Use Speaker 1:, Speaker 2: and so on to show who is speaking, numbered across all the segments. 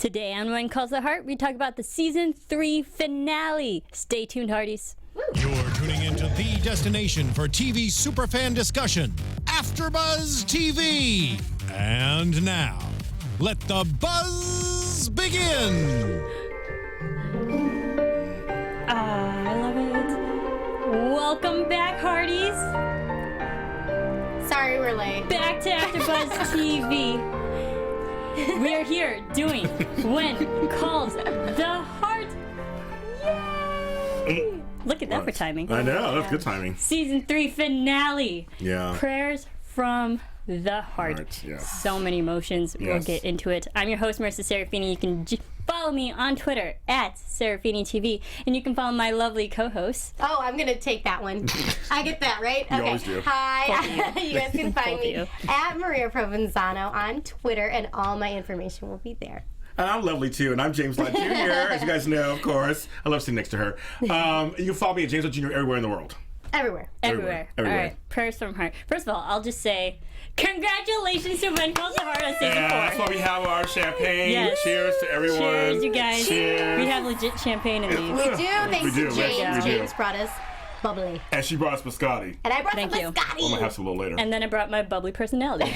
Speaker 1: Today on Wynn Calls the Heart, we talk about the Season 3 finale. Stay tuned, Hearties.
Speaker 2: You're tuning into the destination for TV superfan discussion, AfterBuzz TV. And now, let the buzz begin.
Speaker 1: I love it. Welcome back, Hearties.
Speaker 3: Sorry we're late.
Speaker 1: Back to AfterBuzz TV. We are here doing Wynn Calls the Heart. Yay! Look at that for timing.
Speaker 4: I know, that's good timing.
Speaker 1: Season 3 finale.
Speaker 4: Yeah.
Speaker 1: Prayers from the heart.
Speaker 4: Yeah.
Speaker 1: So many emotions.
Speaker 4: Yes.
Speaker 1: We'll get into it. I'm your host, Marisa Serafini. You can follow me on Twitter at SerafiniTV. And you can follow my lovely co-host.
Speaker 3: Oh, I'm going to take that one. I get that, right?
Speaker 4: You
Speaker 3: okay.
Speaker 4: always do.
Speaker 3: Hi. You guys can find me
Speaker 1: you.
Speaker 3: at Maria Provenzano on Twitter, and all my information will be there.
Speaker 4: And I'm lovely too, and I'm James Lott Jr., as you guys know, of course. I love sitting next to her. You can follow me at James Lott Jr. everywhere in the world.
Speaker 3: Everywhere.
Speaker 1: Everywhere. All right. Prayers from heart. First of all, I'll just say, congratulations to Wynn Calls the Heart on Season 4.
Speaker 4: That's why we have our champagne.
Speaker 1: Yes.
Speaker 4: Cheers to everyone.
Speaker 1: Cheers, you guys.
Speaker 4: Cheers.
Speaker 1: We have legit champagne in these.
Speaker 3: We do. Thanks
Speaker 4: We do.
Speaker 3: to
Speaker 4: Yes,
Speaker 3: James.
Speaker 4: we do.
Speaker 3: James brought us bubbly.
Speaker 4: And she brought us biscotti.
Speaker 3: And I brought
Speaker 1: Thank
Speaker 3: some
Speaker 1: you.
Speaker 3: biscotti.
Speaker 4: I'm going to have some a little later.
Speaker 1: And then I brought my bubbly personality.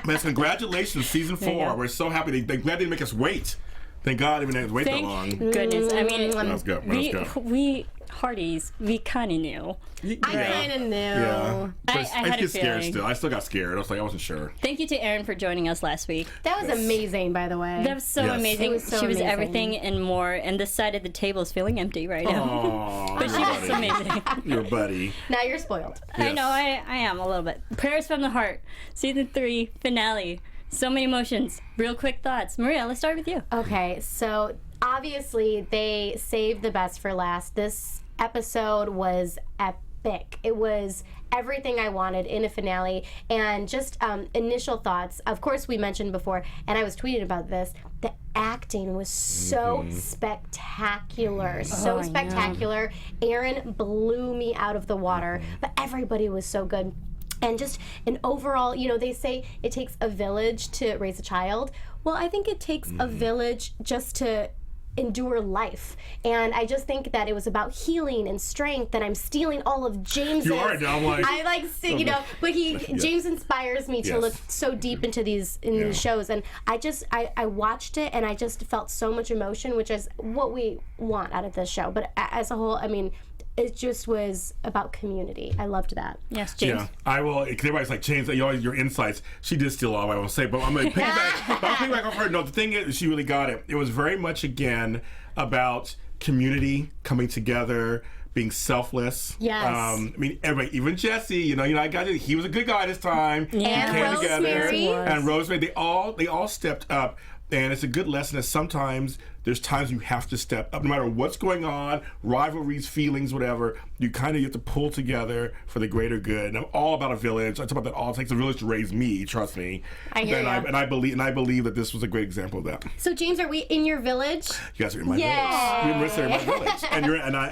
Speaker 4: Man, congratulations, Season
Speaker 1: There you
Speaker 4: 4.
Speaker 1: go.
Speaker 4: We're so happy. They're glad they didn't make us wait. Thank God they didn't make us wait that
Speaker 1: Thank
Speaker 4: long.
Speaker 1: goodness. I mean,
Speaker 4: Let's go. Let's go.
Speaker 1: we Hearties, we kind of knew.
Speaker 3: I kind of knew.
Speaker 4: Yeah.
Speaker 1: I
Speaker 4: But
Speaker 1: had a
Speaker 4: get scared
Speaker 1: feeling.
Speaker 4: still. I still got scared. I was like, I wasn't sure.
Speaker 1: Thank you to Erin for joining us last week.
Speaker 3: That was amazing, by the way.
Speaker 1: That was so
Speaker 4: Yes.
Speaker 1: amazing.
Speaker 3: It was so
Speaker 1: she was
Speaker 3: amazing.
Speaker 1: everything and more. And this side of the table is feeling empty right now.
Speaker 4: Aww,
Speaker 1: But she was amazing.
Speaker 4: Your buddy.
Speaker 3: Now you're spoiled.
Speaker 1: I
Speaker 4: Yes.
Speaker 1: know, I am a little bit. Prayers from the Heart, Season 3 finale. So many emotions. Real quick thoughts. Maria, let's start with you.
Speaker 3: Okay, so obviously they saved the best for last. This episode was epic. It was everything I wanted in a finale. And just initial thoughts. Of course, we mentioned before, and I was tweeting about this, the acting was so spectacular. So
Speaker 1: I know.
Speaker 3: spectacular. Erin blew me out of the water, but everybody was so good. And just an overall, you know, they say it takes a village to raise a child. Well, I think it takes a village just to endure life. And I just think that it was about healing and strength, and I'm stealing all of James's.
Speaker 4: You are now, I'm like...
Speaker 3: I like, you know, but James inspires me to
Speaker 4: Yes.
Speaker 3: look so deep into these shows. And I watched it, and I just felt so much emotion, which is what we want out of this show. But as a whole, I mean, it just was about community. I loved that.
Speaker 1: Yes, James.
Speaker 4: Yeah, I will. Because everybody's like, James, your insights. She did steal all I want to say, but I'm going to piggyback off her. No, the thing is, she really got it. It was very much, again, about community coming together, being selfless.
Speaker 3: Yes.
Speaker 4: I mean, everybody, even Jesse, you know, I got it. He was a good guy this time.
Speaker 1: Yeah.
Speaker 3: And
Speaker 4: Came together.
Speaker 3: Rosemary.
Speaker 4: And Rosemary, they all stepped up. And it's a good lesson that sometimes there's times you have to step up, no matter what's going on, rivalries, feelings, whatever. You kind of have to pull together for the greater good. And I'm all about a village. I talk about that all. It takes a village to raise me. Trust me.
Speaker 3: I hear ya.
Speaker 4: And I believe that this was a great example of that.
Speaker 3: So, James, are we in your village?
Speaker 4: You guys are in my
Speaker 3: Yay.
Speaker 4: village. You're in my village,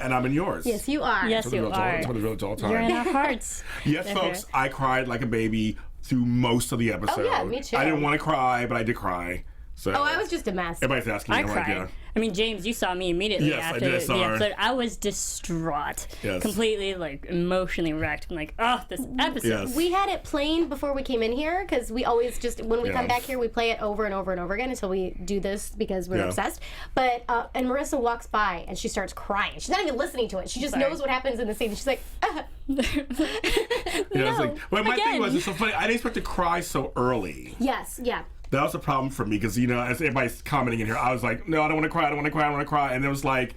Speaker 4: and I'm in yours.
Speaker 3: Yes, you are.
Speaker 1: Yes,
Speaker 4: That's what
Speaker 1: you
Speaker 4: the village all-
Speaker 1: are.
Speaker 4: that's what the village all the time.
Speaker 1: You're in our hearts.
Speaker 4: Yes, folks, I cried like a baby through most of the episode.
Speaker 3: yeah, me too.
Speaker 4: I didn't want to cry, but I did cry. So
Speaker 3: Oh, I was just a mess.
Speaker 4: everybody's asking me.
Speaker 1: I
Speaker 4: I'm like,
Speaker 1: cried.
Speaker 4: yeah.
Speaker 1: I mean, James, you saw me immediately
Speaker 4: Yes, I
Speaker 1: after
Speaker 4: did. I
Speaker 1: the
Speaker 4: saw her.
Speaker 1: episode. I was distraught.
Speaker 4: Yes.
Speaker 1: Completely, like, emotionally wrecked. I'm like, oh, this episode.
Speaker 4: Yes.
Speaker 3: We had it playing before we came in here because we always just, when we come back here, we play it over and over and over again until we do this because we're
Speaker 4: Yeah.
Speaker 3: obsessed. But, and Marisa walks by and she starts crying. She's not even listening to it. She just
Speaker 1: Sorry.
Speaker 3: knows what happens in the scene. She's like,
Speaker 4: Yeah, it's like, well, my thing was, it's so funny. I didn't expect to cry so early.
Speaker 3: yes, yeah.
Speaker 4: That was a problem for me because, you know, as everybody's commenting in here, I was like, no, I don't want to cry. I don't want to cry. I don't want to cry. And it was like,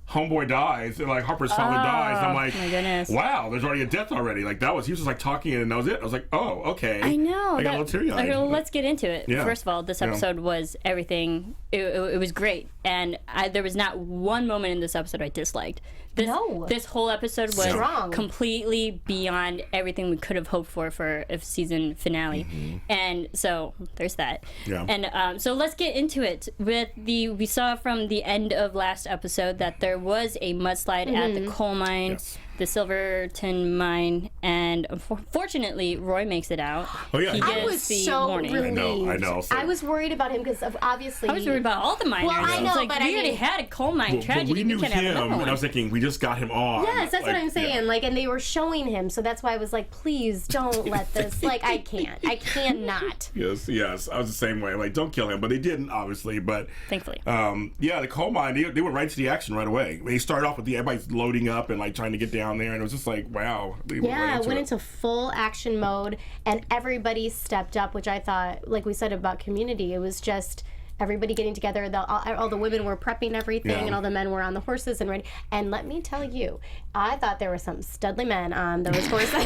Speaker 4: homeboy dies, and like Harper's father dies. And I'm like,
Speaker 1: my goodness.
Speaker 4: wow, there's already a death already. Like he was just like talking, and that was it. I was like, oh, okay.
Speaker 1: I know.
Speaker 4: I got a little teary-eyed.
Speaker 1: Okay, well, let's get into it.
Speaker 4: Yeah.
Speaker 1: First of all, this episode was everything. It was great, and there was not one moment in this episode I disliked. This whole episode was
Speaker 3: Strong.
Speaker 1: completely beyond everything we could have hoped for a season finale, and so there's that.
Speaker 4: Yeah.
Speaker 1: And so let's get into it. We saw from the end of last episode that there was a mudslide at the coal mine.
Speaker 4: Yes.
Speaker 1: the Silverton mine, and unfortunately, Roy makes it out.
Speaker 4: Oh yeah,
Speaker 1: he
Speaker 3: I was so relieved.
Speaker 4: I know. So.
Speaker 3: I was worried about him because obviously.
Speaker 1: I was worried about all the miners.
Speaker 3: Well, I know,
Speaker 1: like,
Speaker 3: but
Speaker 1: we already had a coal mine tragedy.
Speaker 4: But we knew
Speaker 1: can have
Speaker 4: him,
Speaker 1: another one.
Speaker 4: and I was thinking, we just got him on.
Speaker 3: Yes, that's what I'm saying.
Speaker 4: Yeah.
Speaker 3: Like, and they were showing him, so that's why I was like, please don't let this. Like, I cannot.
Speaker 4: Yes. I was the same way. Like, don't kill him, but they didn't, obviously. But
Speaker 1: thankfully,
Speaker 4: the coal mine, they went right to the action right away. They started off with everybody's loading up and like trying to get down there, and it was just like, wow. It went
Speaker 3: into full action mode, and everybody stepped up, which I thought, like we said about Community, it was just everybody getting together. All the women were prepping everything, and all the men were on the horses and ready. And let me tell you, I thought there were some studly men on those horses.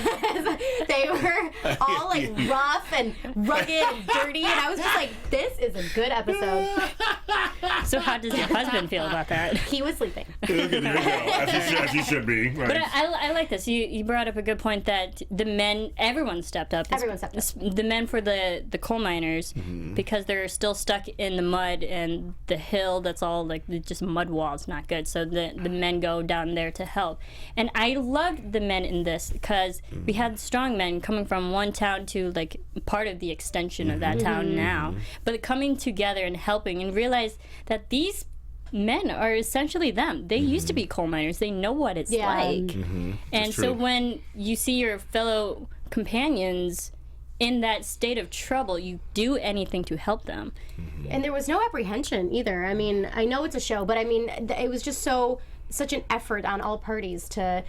Speaker 3: They were all like rough and rugged and dirty, and I was just like, this is a good episode.
Speaker 1: So how does your husband feel about that?
Speaker 3: He was sleeping.
Speaker 4: There you go, as he should be. Right.
Speaker 1: But I like this. You brought up a good point that the men, everyone stepped up.
Speaker 3: Everyone stepped up.
Speaker 1: The men for the coal miners, because they're still stuck in the mud and the hill that's all like just mud walls, not good. So the men go down there to help. And I loved the men in this because we had strong men coming from one town to like part of the extension of that town now, but coming together and helping and realize that these men are essentially them. They used to be coal miners. They know what it's like. And so when you see your fellow companions in that state of trouble, you do anything to help them.
Speaker 3: And there was no apprehension either. I mean, I know it's a show, but I mean, it was just such an effort on all parties to,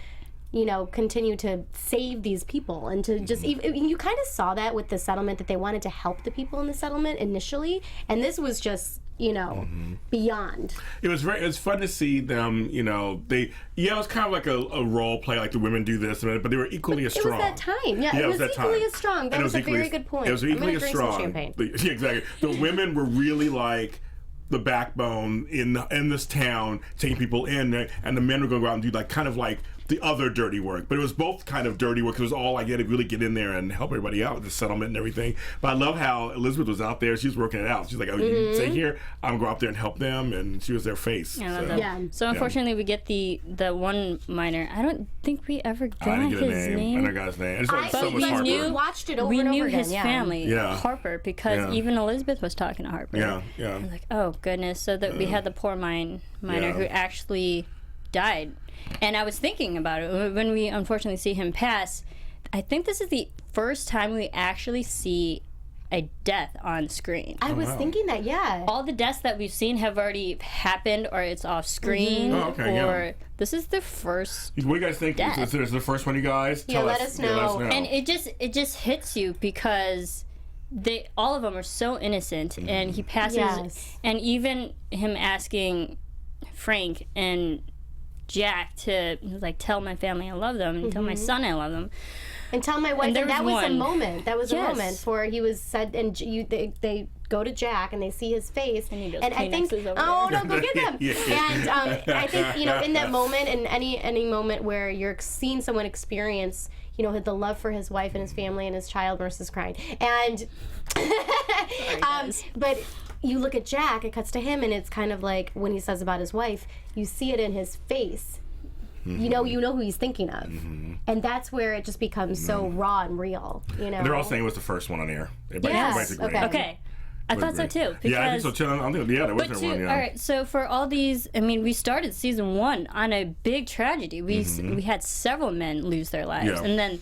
Speaker 3: continue to save these people and to just, you kind of saw that with the settlement, that they wanted to help the people in the settlement initially, and this was just, beyond.
Speaker 4: It was fun to see them, it was kind of like a role play, like the women do this, but they were equally as strong.
Speaker 3: It was that time. Yeah, it was equally as strong. That was a very good point.
Speaker 4: It was equally as strong.
Speaker 3: Champagne.
Speaker 4: Exactly. The women were really like the backbone in this town, taking people in, and the men were going to go out and do like kind of like the other dirty work. But it was both kind of dirty work. It was all I had to really get in there and help everybody out with the settlement and everything. But I love how Elizabeth was out there. She was working it out. She's like, oh, you stay here, I'm going to go out there and help them. And she was their face.
Speaker 1: I love that. So unfortunately, we get the one miner. I don't think we ever got his name.
Speaker 4: I never got his name. I just thought it was so much Harper.
Speaker 3: We watched it over and over again.
Speaker 1: We knew his family, Harper, because even Elizabeth was talking to Harper.
Speaker 4: Yeah.
Speaker 1: I was like, oh, goodness. So that we had the poor miner who actually died. And I was thinking about it when we unfortunately see him pass. I think this is the first time we actually see a death on screen.
Speaker 3: I was thinking that,
Speaker 1: all the deaths that we've seen have already happened, or it's off screen, this is the first.
Speaker 4: What do you guys think? Is this the first one, you guys?
Speaker 3: Let us know.
Speaker 1: And it just hits you because all of them are so innocent, and he passes, and even him asking Frank and Jack to tell my family I love them, and tell my son I love them,
Speaker 3: and tell my wife. And that was a moment. That was a moment for he was said, and they go to Jack and they see his face, and I think, oh no, go get them. And I think in that moment, and any moment where you're seeing someone experience the love for his wife and his family and his child versus crying, and but you look at Jack, it cuts to him, and it's kind of like when he says about his wife, you see it in his face. You know who he's thinking of, and that's where it just becomes so raw and real. And
Speaker 4: they're all saying it was the first one on air.
Speaker 3: Yes.
Speaker 1: Okay. I thought so too.
Speaker 4: Yeah, I think so too. There wasn't one. Yeah.
Speaker 1: All right. So for all these, we started season 1 on a big tragedy. We had several men lose their lives, and then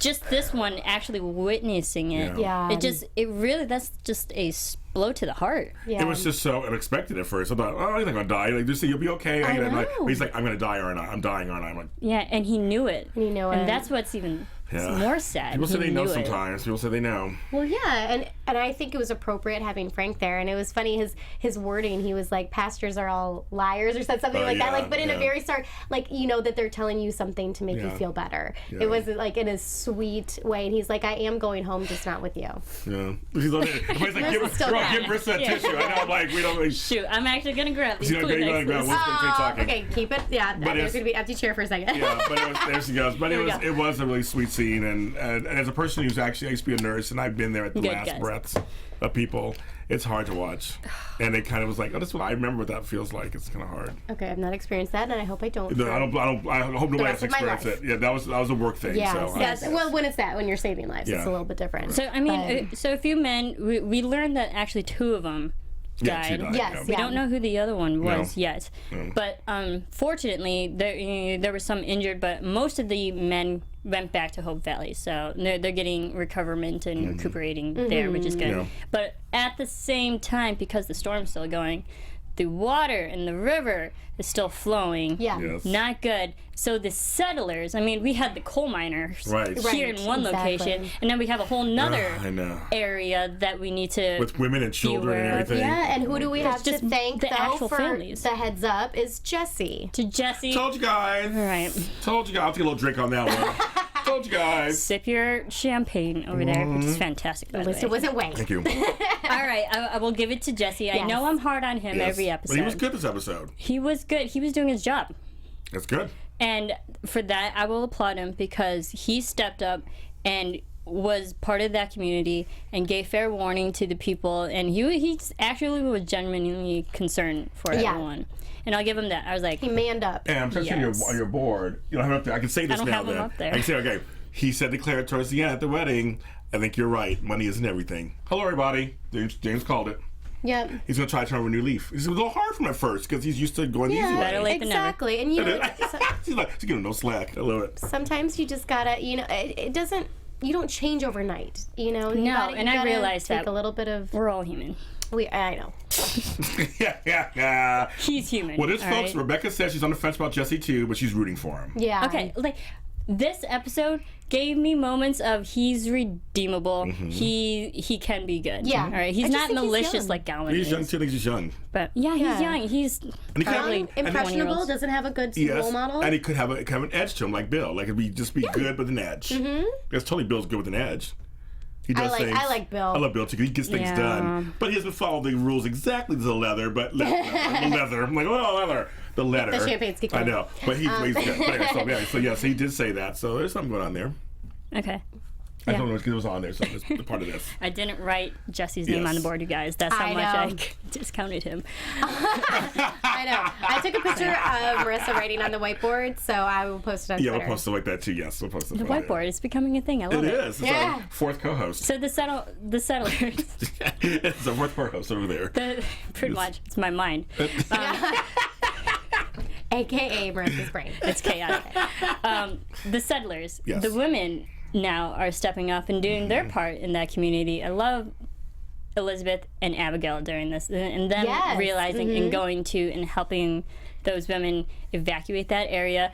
Speaker 1: just this one actually witnessing it. That's just a blow to the heart.
Speaker 3: Yeah.
Speaker 4: It was just so unexpected at first. I thought, oh, he's not gonna die. Like, just say you'll be okay. But he's like, I'm gonna die, aren't I? I'm dying, aren't I? I'm like,
Speaker 1: and he knew it. And that's what's even more sad.
Speaker 4: People say they know sometimes. People say they know.
Speaker 3: Well, yeah, and I think it was appropriate having Frank there, and it was funny his wording. He was like, pastors are all liars, or said something like that. Like, but in a very that they're telling you something to make you feel better. Yeah. It was like in a sweet way, and he's like, I am going home, just not with you.
Speaker 4: Yeah. He's like, give Marisa that tissue. I know, I'm like, we don't really...
Speaker 1: Shoot, I'm actually going to grab these Kleenexes.
Speaker 3: Okay, keep it. Yeah, there's going to be an empty chair for a second.
Speaker 4: Yeah, but there she goes. But it was a really sweet scene, and as a person who's actually I used to be a nurse, and I've been there at the last breaths of people. It's hard to watch, and it kind of was like, oh, that's what I remember. What that feels like. It's kind of hard.
Speaker 3: Okay, I've not experienced that, and I hope I don't.
Speaker 4: No, I hope nobody else experiences it. Yeah, that was a work thing.
Speaker 3: Yes,
Speaker 4: so
Speaker 3: yes. Well, when it's that, when you're saving lives, it's a little bit different.
Speaker 1: So I mean, so a few men, we learned that actually 2 of them died.
Speaker 3: Yes,
Speaker 1: we don't know who the other one was yet,
Speaker 4: No.
Speaker 1: but fortunately there were some injured, but most of the men went back to Hope Valley, so they're getting recoverment and recuperating there, which is good.
Speaker 4: Yeah.
Speaker 1: But at the same time, because the storm's still going, the water in the river is still flowing.
Speaker 3: Yeah.
Speaker 4: Yes.
Speaker 1: Not good. So the settlers, I mean, we had the coal miners here in one location, and then we have a whole nother area that we need to
Speaker 4: with women and children and everything.
Speaker 3: Yeah, and who do we have to thank
Speaker 1: the
Speaker 3: though
Speaker 1: actual
Speaker 3: for
Speaker 1: families.
Speaker 3: the heads up is Jesse.
Speaker 1: To Jesse.
Speaker 4: Told you guys.
Speaker 1: All right.
Speaker 4: Told you guys. I'll take a little drink on that one. Told you guys.
Speaker 1: Sip your champagne over there, which is fantastic. By the way.
Speaker 3: It wasn't Wayne.
Speaker 4: Thank you.
Speaker 1: All right, I will give it to Jesse. I know I'm hard on him every episode.
Speaker 4: But he was good this episode.
Speaker 1: He was good. He was doing his job.
Speaker 4: That's good.
Speaker 1: And for that, I will applaud him because he stepped up and was part of that community and gave fair warning to the people. And he actually was genuinely concerned for everyone. And I'll give him that. I was like,
Speaker 3: he manned up.
Speaker 4: And I'm touching on your board. You don't have it up there. I can say this
Speaker 1: I don't
Speaker 4: now.
Speaker 1: have him
Speaker 4: Then
Speaker 1: up there.
Speaker 4: I can say, okay. He said, declared towards the end at the wedding. I think you're right. Money isn't everything. Hello, everybody. James called it.
Speaker 3: Yep.
Speaker 4: He's going to try to turn over a new leaf. It's a little hard for him at first because he's used to going the easy way.
Speaker 1: Better late than never.
Speaker 3: Exactly. And you know,
Speaker 4: She's like, she's giving him no slack. I love it.
Speaker 3: sometimes you just gotta, you know, it doesn't. You don't change overnight. You know. You
Speaker 1: I realized
Speaker 3: take
Speaker 1: that
Speaker 3: a little bit of.
Speaker 1: we're all human.
Speaker 3: I know.
Speaker 4: Yeah.
Speaker 1: He's human.
Speaker 4: Well, this,
Speaker 1: all
Speaker 4: folks,
Speaker 1: right?
Speaker 4: Rebecca says she's on the fence about Jesse too, but she's rooting for him.
Speaker 3: Yeah.
Speaker 1: Okay, like this episode gave me moments of he's redeemable. He can be good.
Speaker 3: Yeah.
Speaker 1: All right. He's
Speaker 3: I just
Speaker 1: not
Speaker 3: think he's
Speaker 1: malicious
Speaker 3: young.
Speaker 1: like Gowan
Speaker 4: He's
Speaker 1: is.
Speaker 4: young too. I think he's young.
Speaker 1: But yeah, he's
Speaker 3: Yeah.
Speaker 1: young. He's
Speaker 4: And he could have,
Speaker 3: Impressionable. Doesn't have a good role model.
Speaker 4: and he could have an edge to him, like Bill. Like it'd be just be good with an edge. Because totally Bill's good with an edge. He does things.
Speaker 3: I like Bill.
Speaker 4: I love Bill too. 'Cause he gets things done, but he doesn't follow the rules exactly to the leather. But the leather. I'm like, oh, leather. The letter.
Speaker 3: The champagne's kicking
Speaker 4: I
Speaker 3: in.
Speaker 4: know, but he's good. But anyway, so he did say that. So there's something going on there.
Speaker 1: okay.
Speaker 4: I don't know because it was on there, so it's part of this.
Speaker 1: I didn't write Jesse's name on the board, you guys. That's how
Speaker 3: I
Speaker 1: much I
Speaker 3: know.
Speaker 1: discounted him.
Speaker 3: I know. I took a picture of Marisa writing on the whiteboard, so I will post it on
Speaker 4: Yeah,
Speaker 3: Twitter.
Speaker 4: we'll post it like that too. Yes, we'll post it.
Speaker 1: The whiteboard is becoming a thing. I love
Speaker 4: It
Speaker 1: it.
Speaker 4: is. It's
Speaker 3: Yeah.
Speaker 4: our fourth co-host.
Speaker 1: So the settlers,
Speaker 4: It's our fourth co-host over there.
Speaker 1: pretty much, it's my mind.
Speaker 3: AKA Marisa's brain.
Speaker 1: It's chaotic. The settlers,
Speaker 4: Yes.
Speaker 1: the women now are stepping up and doing their part in that community. I love Elizabeth and Abigail during this, and them
Speaker 3: Yes.
Speaker 1: realizing and going to and helping those women evacuate that area.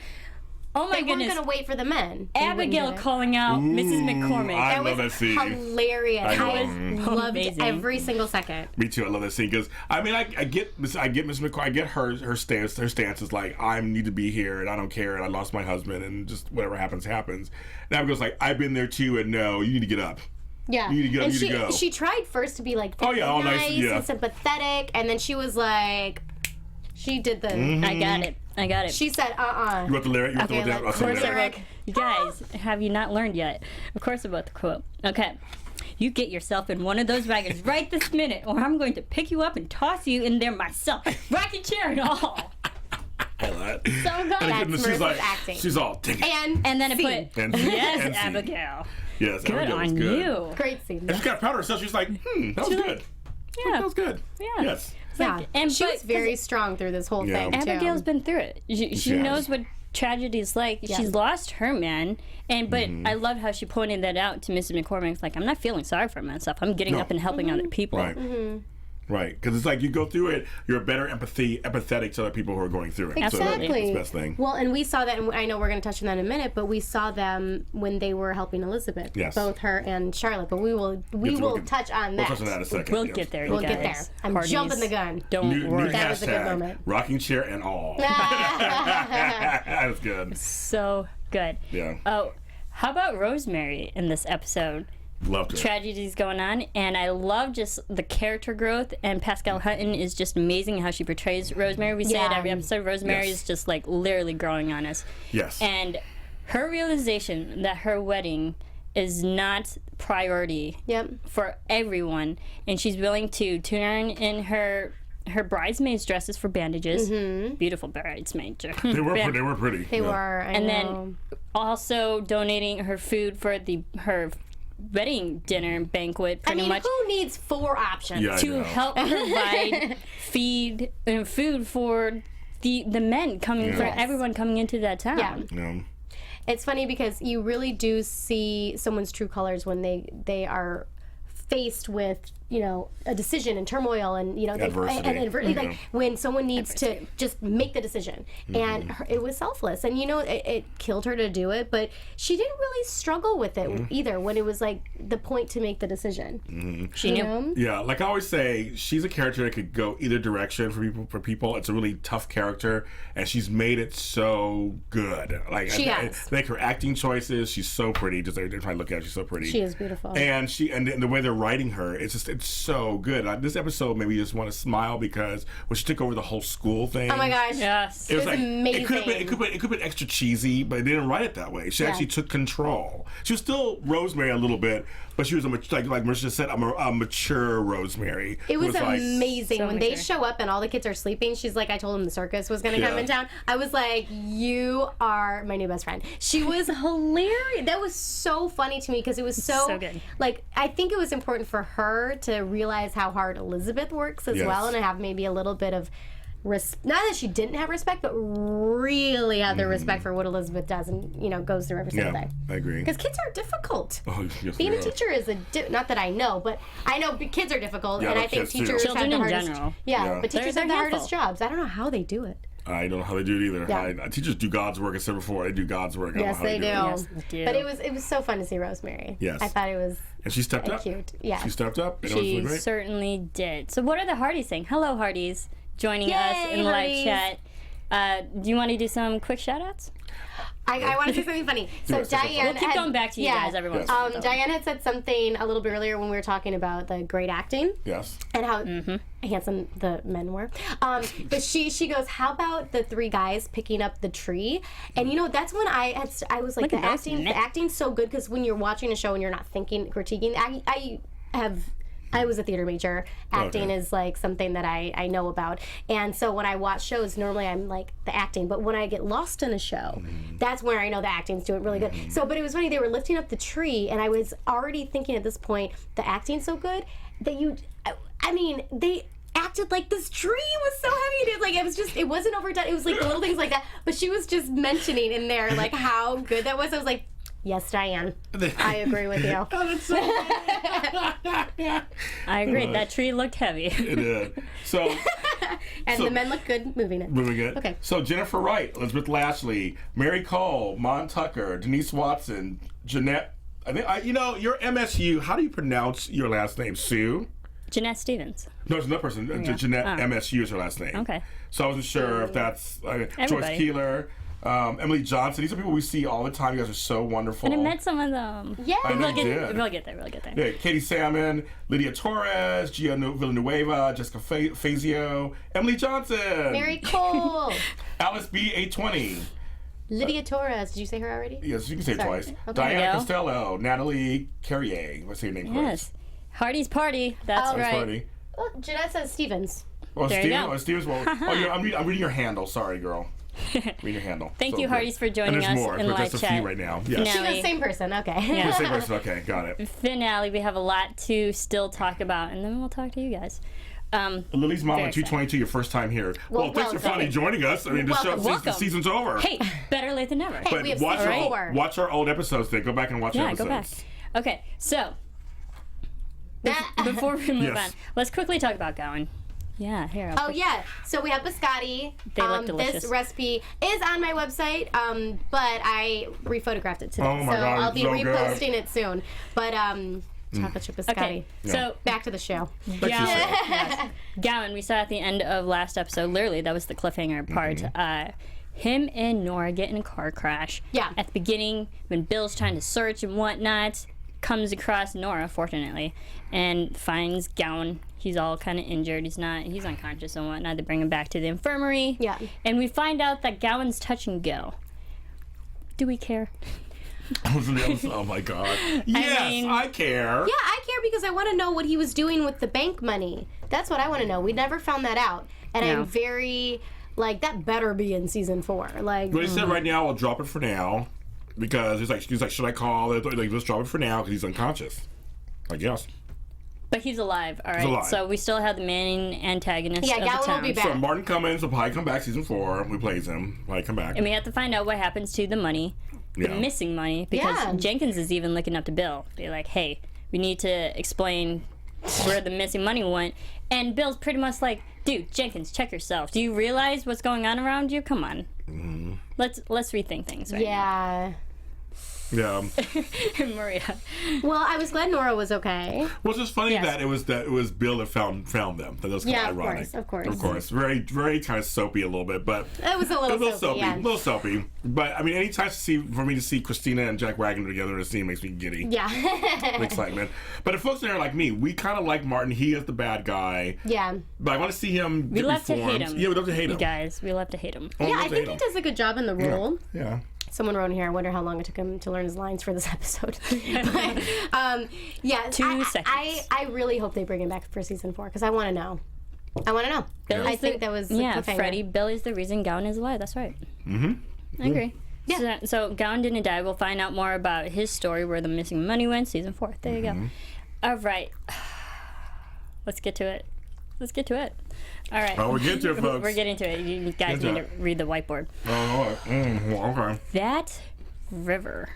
Speaker 1: Oh my
Speaker 3: They
Speaker 1: goodness.
Speaker 3: weren't going to wait for the men. They wouldn't
Speaker 1: Abigail
Speaker 3: do it.
Speaker 1: calling out Mrs. McCormick.
Speaker 4: I
Speaker 3: That
Speaker 4: love that
Speaker 3: was
Speaker 4: scene.
Speaker 3: hilarious. I loved
Speaker 1: Amazing.
Speaker 3: every single second.
Speaker 4: Me too. I love that scene because I mean, I get Miss McCoy. I get her stance. Her stance is like, I need to be here, and I don't care, and I lost my husband, and just whatever happens, happens. And Abigail's like, I've been there too, and no, you need to get up.
Speaker 3: Yeah.
Speaker 4: You need to get up,
Speaker 3: and
Speaker 4: you need to go.
Speaker 3: she tried first to be like
Speaker 4: Oh, yeah, all nice,
Speaker 3: nice
Speaker 4: yeah.
Speaker 3: and sympathetic, and then she was like, she did the.
Speaker 1: I got it. I got it.
Speaker 3: She said,
Speaker 4: You want the lyric? You want
Speaker 3: Okay,
Speaker 4: the
Speaker 3: like,
Speaker 4: I'll say
Speaker 1: Of course I
Speaker 4: that.
Speaker 1: wrote, you guys, have you not learned yet? Of course I wrote the quote. Okay. You get yourself in one of those wagons right this minute, or I'm going to pick you up and toss you in there myself. Rocking chair and all.
Speaker 4: I love it.
Speaker 1: So good.
Speaker 4: And
Speaker 3: That's
Speaker 4: she's
Speaker 3: Marisa's
Speaker 4: like,
Speaker 3: acting.
Speaker 4: she's all, dang it.
Speaker 3: And
Speaker 1: then it
Speaker 3: scene.
Speaker 1: put,
Speaker 4: And-
Speaker 1: yes,
Speaker 4: and scene.
Speaker 1: Abigail.
Speaker 4: Yes,
Speaker 1: Good
Speaker 4: Abigail was
Speaker 1: on
Speaker 4: good.
Speaker 1: you.
Speaker 3: Great scene.
Speaker 4: And she got proud of herself. She was like, that was good.
Speaker 1: Yeah.
Speaker 4: That was good.
Speaker 1: Yeah.
Speaker 4: Yes.
Speaker 3: Yeah.
Speaker 1: And
Speaker 3: she
Speaker 1: but-
Speaker 3: was very strong through this whole
Speaker 4: Yeah.
Speaker 3: thing, too.
Speaker 1: Abigail's been through it. She
Speaker 4: She has.
Speaker 1: knows what tragedy is like.
Speaker 3: Yeah.
Speaker 1: She's lost her man, but I loved how she pointed that out to Mrs. McCormick. It's like, I'm not feeling sorry for myself. I'm getting
Speaker 4: No.
Speaker 1: up and helping other people.
Speaker 4: Right. Right, because it's like you go through it, you're better empathetic to other people who are going through it.
Speaker 1: Absolutely.
Speaker 4: So that's the best thing.
Speaker 3: Well, and we saw that, and I know we're going to touch on that in a minute, but we saw them when they were helping Elizabeth,
Speaker 4: Yes.
Speaker 3: both her and Charlotte. But we will touch on
Speaker 4: We'll
Speaker 3: that.
Speaker 4: touch on that in a second.
Speaker 1: We'll
Speaker 4: yes.
Speaker 1: get there,
Speaker 3: We'll
Speaker 1: you
Speaker 3: get
Speaker 1: guys.
Speaker 3: there. I'm
Speaker 1: Hearties.
Speaker 3: jumping the gun.
Speaker 1: Don't
Speaker 4: New
Speaker 1: worry.
Speaker 3: That was a good
Speaker 4: hashtag,
Speaker 3: moment.
Speaker 4: rocking chair and all. That's good.
Speaker 1: So good.
Speaker 4: Yeah.
Speaker 1: Oh, how about Rosemary in this episode?
Speaker 4: Loved it.
Speaker 1: Tragedies going on, and I love just the character growth. And Pascal Hutton is just amazing how she portrays Rosemary. We say it
Speaker 3: Yeah.
Speaker 1: every episode. Rosemary
Speaker 4: Yes.
Speaker 1: is just like literally growing on us.
Speaker 4: Yes.
Speaker 1: And her realization that her wedding is not priority for everyone, and she's willing to turn in her bridesmaids' dresses for bandages. Beautiful bridesmaid dresses.
Speaker 4: They were pretty.
Speaker 3: They were.
Speaker 1: And then also donating her food for her wedding dinner banquet, pretty much.
Speaker 3: Who needs 4 options?
Speaker 1: To help provide food for the men coming, for everyone coming into that town.
Speaker 4: Yeah.
Speaker 3: It's funny because you really do see someone's true colors when they are faced with, a decision and turmoil and,
Speaker 4: adversity.
Speaker 3: Like when someone needs to just make the decision. And it was selfless. And, it killed her to do it, but she didn't really struggle with it either when it was like the point to make the decision.
Speaker 1: She knew.
Speaker 4: Yeah, like I always say, she's a character that could go either direction for people. It's a really tough character, and she's made it so good. Like
Speaker 3: she has.
Speaker 4: Like her acting choices, she's so pretty. Just every time I look at her, she's so pretty.
Speaker 3: She is beautiful.
Speaker 4: And the way they're writing her, it's so good. This episode made me just want to smile because when she took over the whole school thing.
Speaker 3: Oh my gosh!
Speaker 1: Yes,
Speaker 3: it was like amazing.
Speaker 4: It could have been extra cheesy, but they didn't write it that way. She actually took control. She was still Rosemary a little bit, but she was like Marisa said, a mature Rosemary.
Speaker 3: It was amazing
Speaker 1: So
Speaker 3: when they show up and all the kids are sleeping. She's like, I told them the circus was going to come in town. I was like, you are my new best friend. She was hilarious. That was so funny to me because it was so
Speaker 1: good.
Speaker 3: Like, I think it was important for her to realize how hard Elizabeth works as well, and to have maybe a little bit of not that she didn't have respect, but really have the respect for what Elizabeth does and goes through every single day.
Speaker 4: I agree.
Speaker 3: Because kids are difficult.
Speaker 4: Oh, yes,
Speaker 3: Being a teacher is not that I know, but I know kids are difficult, and I think teachers have the hardest.
Speaker 1: General.
Speaker 3: Yeah, but teachers have the
Speaker 1: handful.
Speaker 3: hardest jobs. I don't know how they do it.
Speaker 4: I don't know how they do it either.
Speaker 3: Yeah.
Speaker 4: Teachers do God's work, except before they do God's work.
Speaker 3: Yes, they do.
Speaker 1: Yes, they do.
Speaker 3: But it was so fun to see Rosemary.
Speaker 4: Yes.
Speaker 3: I thought it was
Speaker 4: And she stepped up.
Speaker 3: cute. Yeah.
Speaker 4: She stepped up. And it was
Speaker 1: She
Speaker 4: really great.
Speaker 1: certainly did. So what are the Hearties saying? Hello, Hearties, joining us
Speaker 3: Yay,
Speaker 1: in live
Speaker 3: Hearties.
Speaker 1: chat. Do you want to do some quick shout-outs?
Speaker 3: I want to say something funny. So
Speaker 4: Yes, definitely.
Speaker 3: Diane
Speaker 1: We'll keep going back to you guys every once in a while.
Speaker 3: Diane had said something a little bit earlier when we were talking about the great acting.
Speaker 4: Yes.
Speaker 3: And how handsome the men were. But she goes, how about the 3 guys picking up the tree? And that's when I was like,
Speaker 1: Look at those
Speaker 3: the
Speaker 1: men.
Speaker 3: acting's so good because when you're watching a show and you're not critiquing, I was a theater major. Acting is like something that I know about. And so when I watch shows, normally I'm like the acting. But when I get lost in a show, that's where I know the acting's doing really good. So, but it was funny, they were lifting up the tree, and I was already thinking at this point, the acting's so good that they acted like this tree was so heavy. It wasn't overdone. It was like the little things like that. But she was just mentioning in there like how good that was. I was like, yes, Diane, I agree with you.
Speaker 4: Oh, that's so
Speaker 1: I agree. That tree looked heavy.
Speaker 4: It did. So,
Speaker 3: And the men look good moving it.
Speaker 4: moving it.
Speaker 3: Okay.
Speaker 4: So Jennifer Wright, Elizabeth Lashley, Mary Cole, Mon Tucker, Denise Watson, Janette. I think you're MSU. How do you pronounce your last name? Sue?
Speaker 1: Janette Stevens.
Speaker 4: No, it's another person. Jeanette MSU is her last name.
Speaker 1: Okay.
Speaker 4: So I wasn't sure if that's Joyce
Speaker 1: Everybody.
Speaker 4: Keeler, Emily Johnson. These are people we see all the time. You guys are so wonderful.
Speaker 1: And I met some of them.
Speaker 3: Yeah.
Speaker 4: I know
Speaker 1: We'll
Speaker 4: you
Speaker 1: get
Speaker 4: did.
Speaker 1: there. We'll get there.
Speaker 4: Yeah, Katie Salmon, Lydia Torres, Gia Villanueva, Jessica Fazio, Emily Johnson,
Speaker 3: Mary Cole.
Speaker 4: Alice B. 820.
Speaker 3: Lydia Torres. Did you say her already?
Speaker 4: Yes, you can say it
Speaker 3: Sorry.
Speaker 4: twice.
Speaker 3: Okay.
Speaker 4: Diana
Speaker 1: There you go.
Speaker 4: Costello, Natalie Carrier. What's your name?
Speaker 1: Yes. Hardy's Party. That's
Speaker 3: Oh,
Speaker 1: right.
Speaker 4: Party.
Speaker 3: Oh, Jeanette says Stevens.
Speaker 4: Oh,
Speaker 1: There you
Speaker 4: Steven.
Speaker 1: go.
Speaker 4: Oh, Steven's. Well, I'm reading your handle. Sorry, girl. Read your handle.
Speaker 1: Thank
Speaker 4: So
Speaker 1: you,
Speaker 4: good.
Speaker 1: Hearties, for joining
Speaker 4: and there's
Speaker 1: us
Speaker 4: more,
Speaker 1: in
Speaker 4: but
Speaker 1: live
Speaker 4: just a
Speaker 1: chat.
Speaker 4: few right now. Yes.
Speaker 3: She's
Speaker 1: Finale.
Speaker 3: the same person. Okay.
Speaker 1: Yeah.
Speaker 4: Same person. Okay, got it.
Speaker 1: Finale. We have a lot to still talk about, and then we'll talk to you guys.
Speaker 4: Lily's Mama
Speaker 1: Very
Speaker 4: 222, your first time here. Well, thanks for
Speaker 3: welcome.
Speaker 4: finally joining us. I mean, the season's over.
Speaker 1: Hey, better late than never.
Speaker 4: But
Speaker 3: we have
Speaker 4: watch
Speaker 3: season
Speaker 4: our,
Speaker 3: 4.
Speaker 4: watch our old episodes then. Go back and watch the
Speaker 1: Yeah,
Speaker 4: episodes.
Speaker 1: go back. Okay, so before we move
Speaker 4: Yes.
Speaker 1: on, let's quickly talk about Gowan. Yeah, here.
Speaker 3: Oh yeah, so we have biscotti.
Speaker 1: They look delicious.
Speaker 3: This recipe is on my website, but I rephotographed it today,
Speaker 4: Oh my
Speaker 3: so
Speaker 4: God,
Speaker 3: I'll
Speaker 4: it's
Speaker 3: be
Speaker 4: so
Speaker 3: reposting it soon. But chocolate chip biscotti.
Speaker 1: Okay, so
Speaker 3: Back to the show.
Speaker 1: Gowan, we saw at the end of last episode. Literally, that was the cliffhanger part. Him and Nora get in a car crash.
Speaker 3: Yeah.
Speaker 1: At the beginning, when Bill's trying to search and whatnot, comes across Nora, fortunately, and finds Gowan. He's all kind of injured. He's unconscious and whatnot. They bring him back to the infirmary.
Speaker 3: Yeah.
Speaker 1: And we find out that Gowan's touch and go. Do we care?
Speaker 4: Oh my God. Yes, I care.
Speaker 3: Yeah, I care because I want to know what he was doing with the bank money. That's what I want to know. We never found that out. And I'm very, like, that better be in season 4. Like,
Speaker 4: But he said right now, I'll drop it for now. Because he's like, should I call? Like, let's drop it for now because he's unconscious. Like, yes.
Speaker 1: But he's alive, all right?
Speaker 4: He's alive.
Speaker 1: So we still have the main antagonist
Speaker 3: Yeah,
Speaker 1: of the
Speaker 3: Gowan
Speaker 1: town.
Speaker 3: will be back.
Speaker 4: So Martin Cummins will probably come back season 4. We plays him. Probably come back.
Speaker 1: And we have to find out what happens to the money, the
Speaker 4: Yeah.
Speaker 1: missing money, because
Speaker 3: Yeah.
Speaker 1: Jenkins is even looking up to Bill. Be like, hey, we need to explain where the missing money went. And Bill's pretty much like, dude, Jenkins, check yourself. Do you realize what's going on around you? Come on.
Speaker 4: Mm-hmm.
Speaker 1: Let's rethink things right
Speaker 3: yeah.
Speaker 4: Yeah.
Speaker 1: now. Maria.
Speaker 3: Well, I was glad Nora was okay.
Speaker 4: Well, it's just funny
Speaker 1: Yes.
Speaker 4: that it was Bill that found them. That was kind
Speaker 3: Yeah,
Speaker 4: of
Speaker 3: of
Speaker 4: ironic.
Speaker 3: course.
Speaker 4: Of course. Very, very kind of soapy a little bit, but
Speaker 3: It was a little soapy, yeah.
Speaker 4: A little soapy. But I mean, anytime for me to see Christina and Jack Wagner together in a scene makes me giddy.
Speaker 3: Yeah.
Speaker 4: Excitement. But if folks there are like me, we kind of like Martin. He is the bad guy.
Speaker 3: Yeah.
Speaker 4: But I want to see him.
Speaker 1: We
Speaker 4: get
Speaker 1: love to
Speaker 4: reformed.
Speaker 1: hate him.
Speaker 4: Yeah, we love to hate
Speaker 1: You
Speaker 4: him.
Speaker 1: guys, we love to hate him.
Speaker 4: Oh, we
Speaker 3: Yeah,
Speaker 4: love
Speaker 3: I
Speaker 4: to
Speaker 3: think
Speaker 4: hate
Speaker 3: he
Speaker 4: him.
Speaker 3: does a good job in the role.
Speaker 4: Yeah.
Speaker 3: Someone wrote in here, I wonder how long it took him to learn his lines for this episode. But, yeah,
Speaker 1: 2 seconds.
Speaker 3: I really hope they bring him back for season 4 because I want to know. I want to know. I think that was
Speaker 1: yeah.
Speaker 3: a cliffhanger.
Speaker 1: Freddie, Billy's the reason Gowan is alive. That's right. I agree.
Speaker 3: Yeah.
Speaker 1: So Gowan didn't die. We'll find out more about his story, where the missing money went, season 4. There you go. All right. Let's get to it. All right.
Speaker 4: Oh, we're getting to it, folks.
Speaker 1: We're getting to it. You guys
Speaker 4: Get
Speaker 1: need
Speaker 4: to
Speaker 1: to read the whiteboard.
Speaker 4: Oh, okay.
Speaker 1: That river.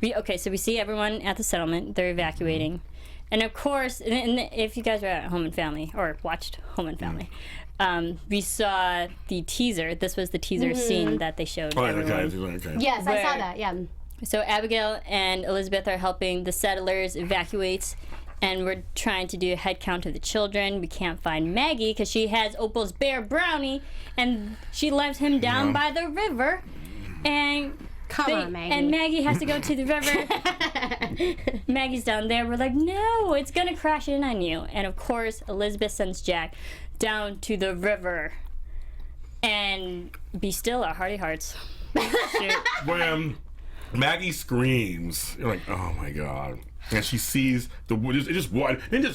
Speaker 1: Okay, so we see everyone at the settlement. They're evacuating. And of course, and if you guys were at Home and Family, or watched Home and Family, we saw the teaser. This was the teaser scene that they showed
Speaker 4: Oh,
Speaker 1: everyone.
Speaker 4: okay.
Speaker 3: Yes, I saw
Speaker 1: Where-
Speaker 3: that. Yeah.
Speaker 1: So Abigail and Elizabeth are helping the settlers evacuate, and we're trying to do a head count of the children. We can't find Maggie because she has Opal's bear Brownie, and she left him down by the river. And
Speaker 3: Come on, Maggie.
Speaker 1: And Maggie has to go to the river. Maggie's down there. We're like, no, it's gonna crash in on you. And of course, Elizabeth sends Jack down to the river. And be still, our hearty hearts. Shoot.
Speaker 4: When Maggie screams, you're like, oh my God. And she sees it just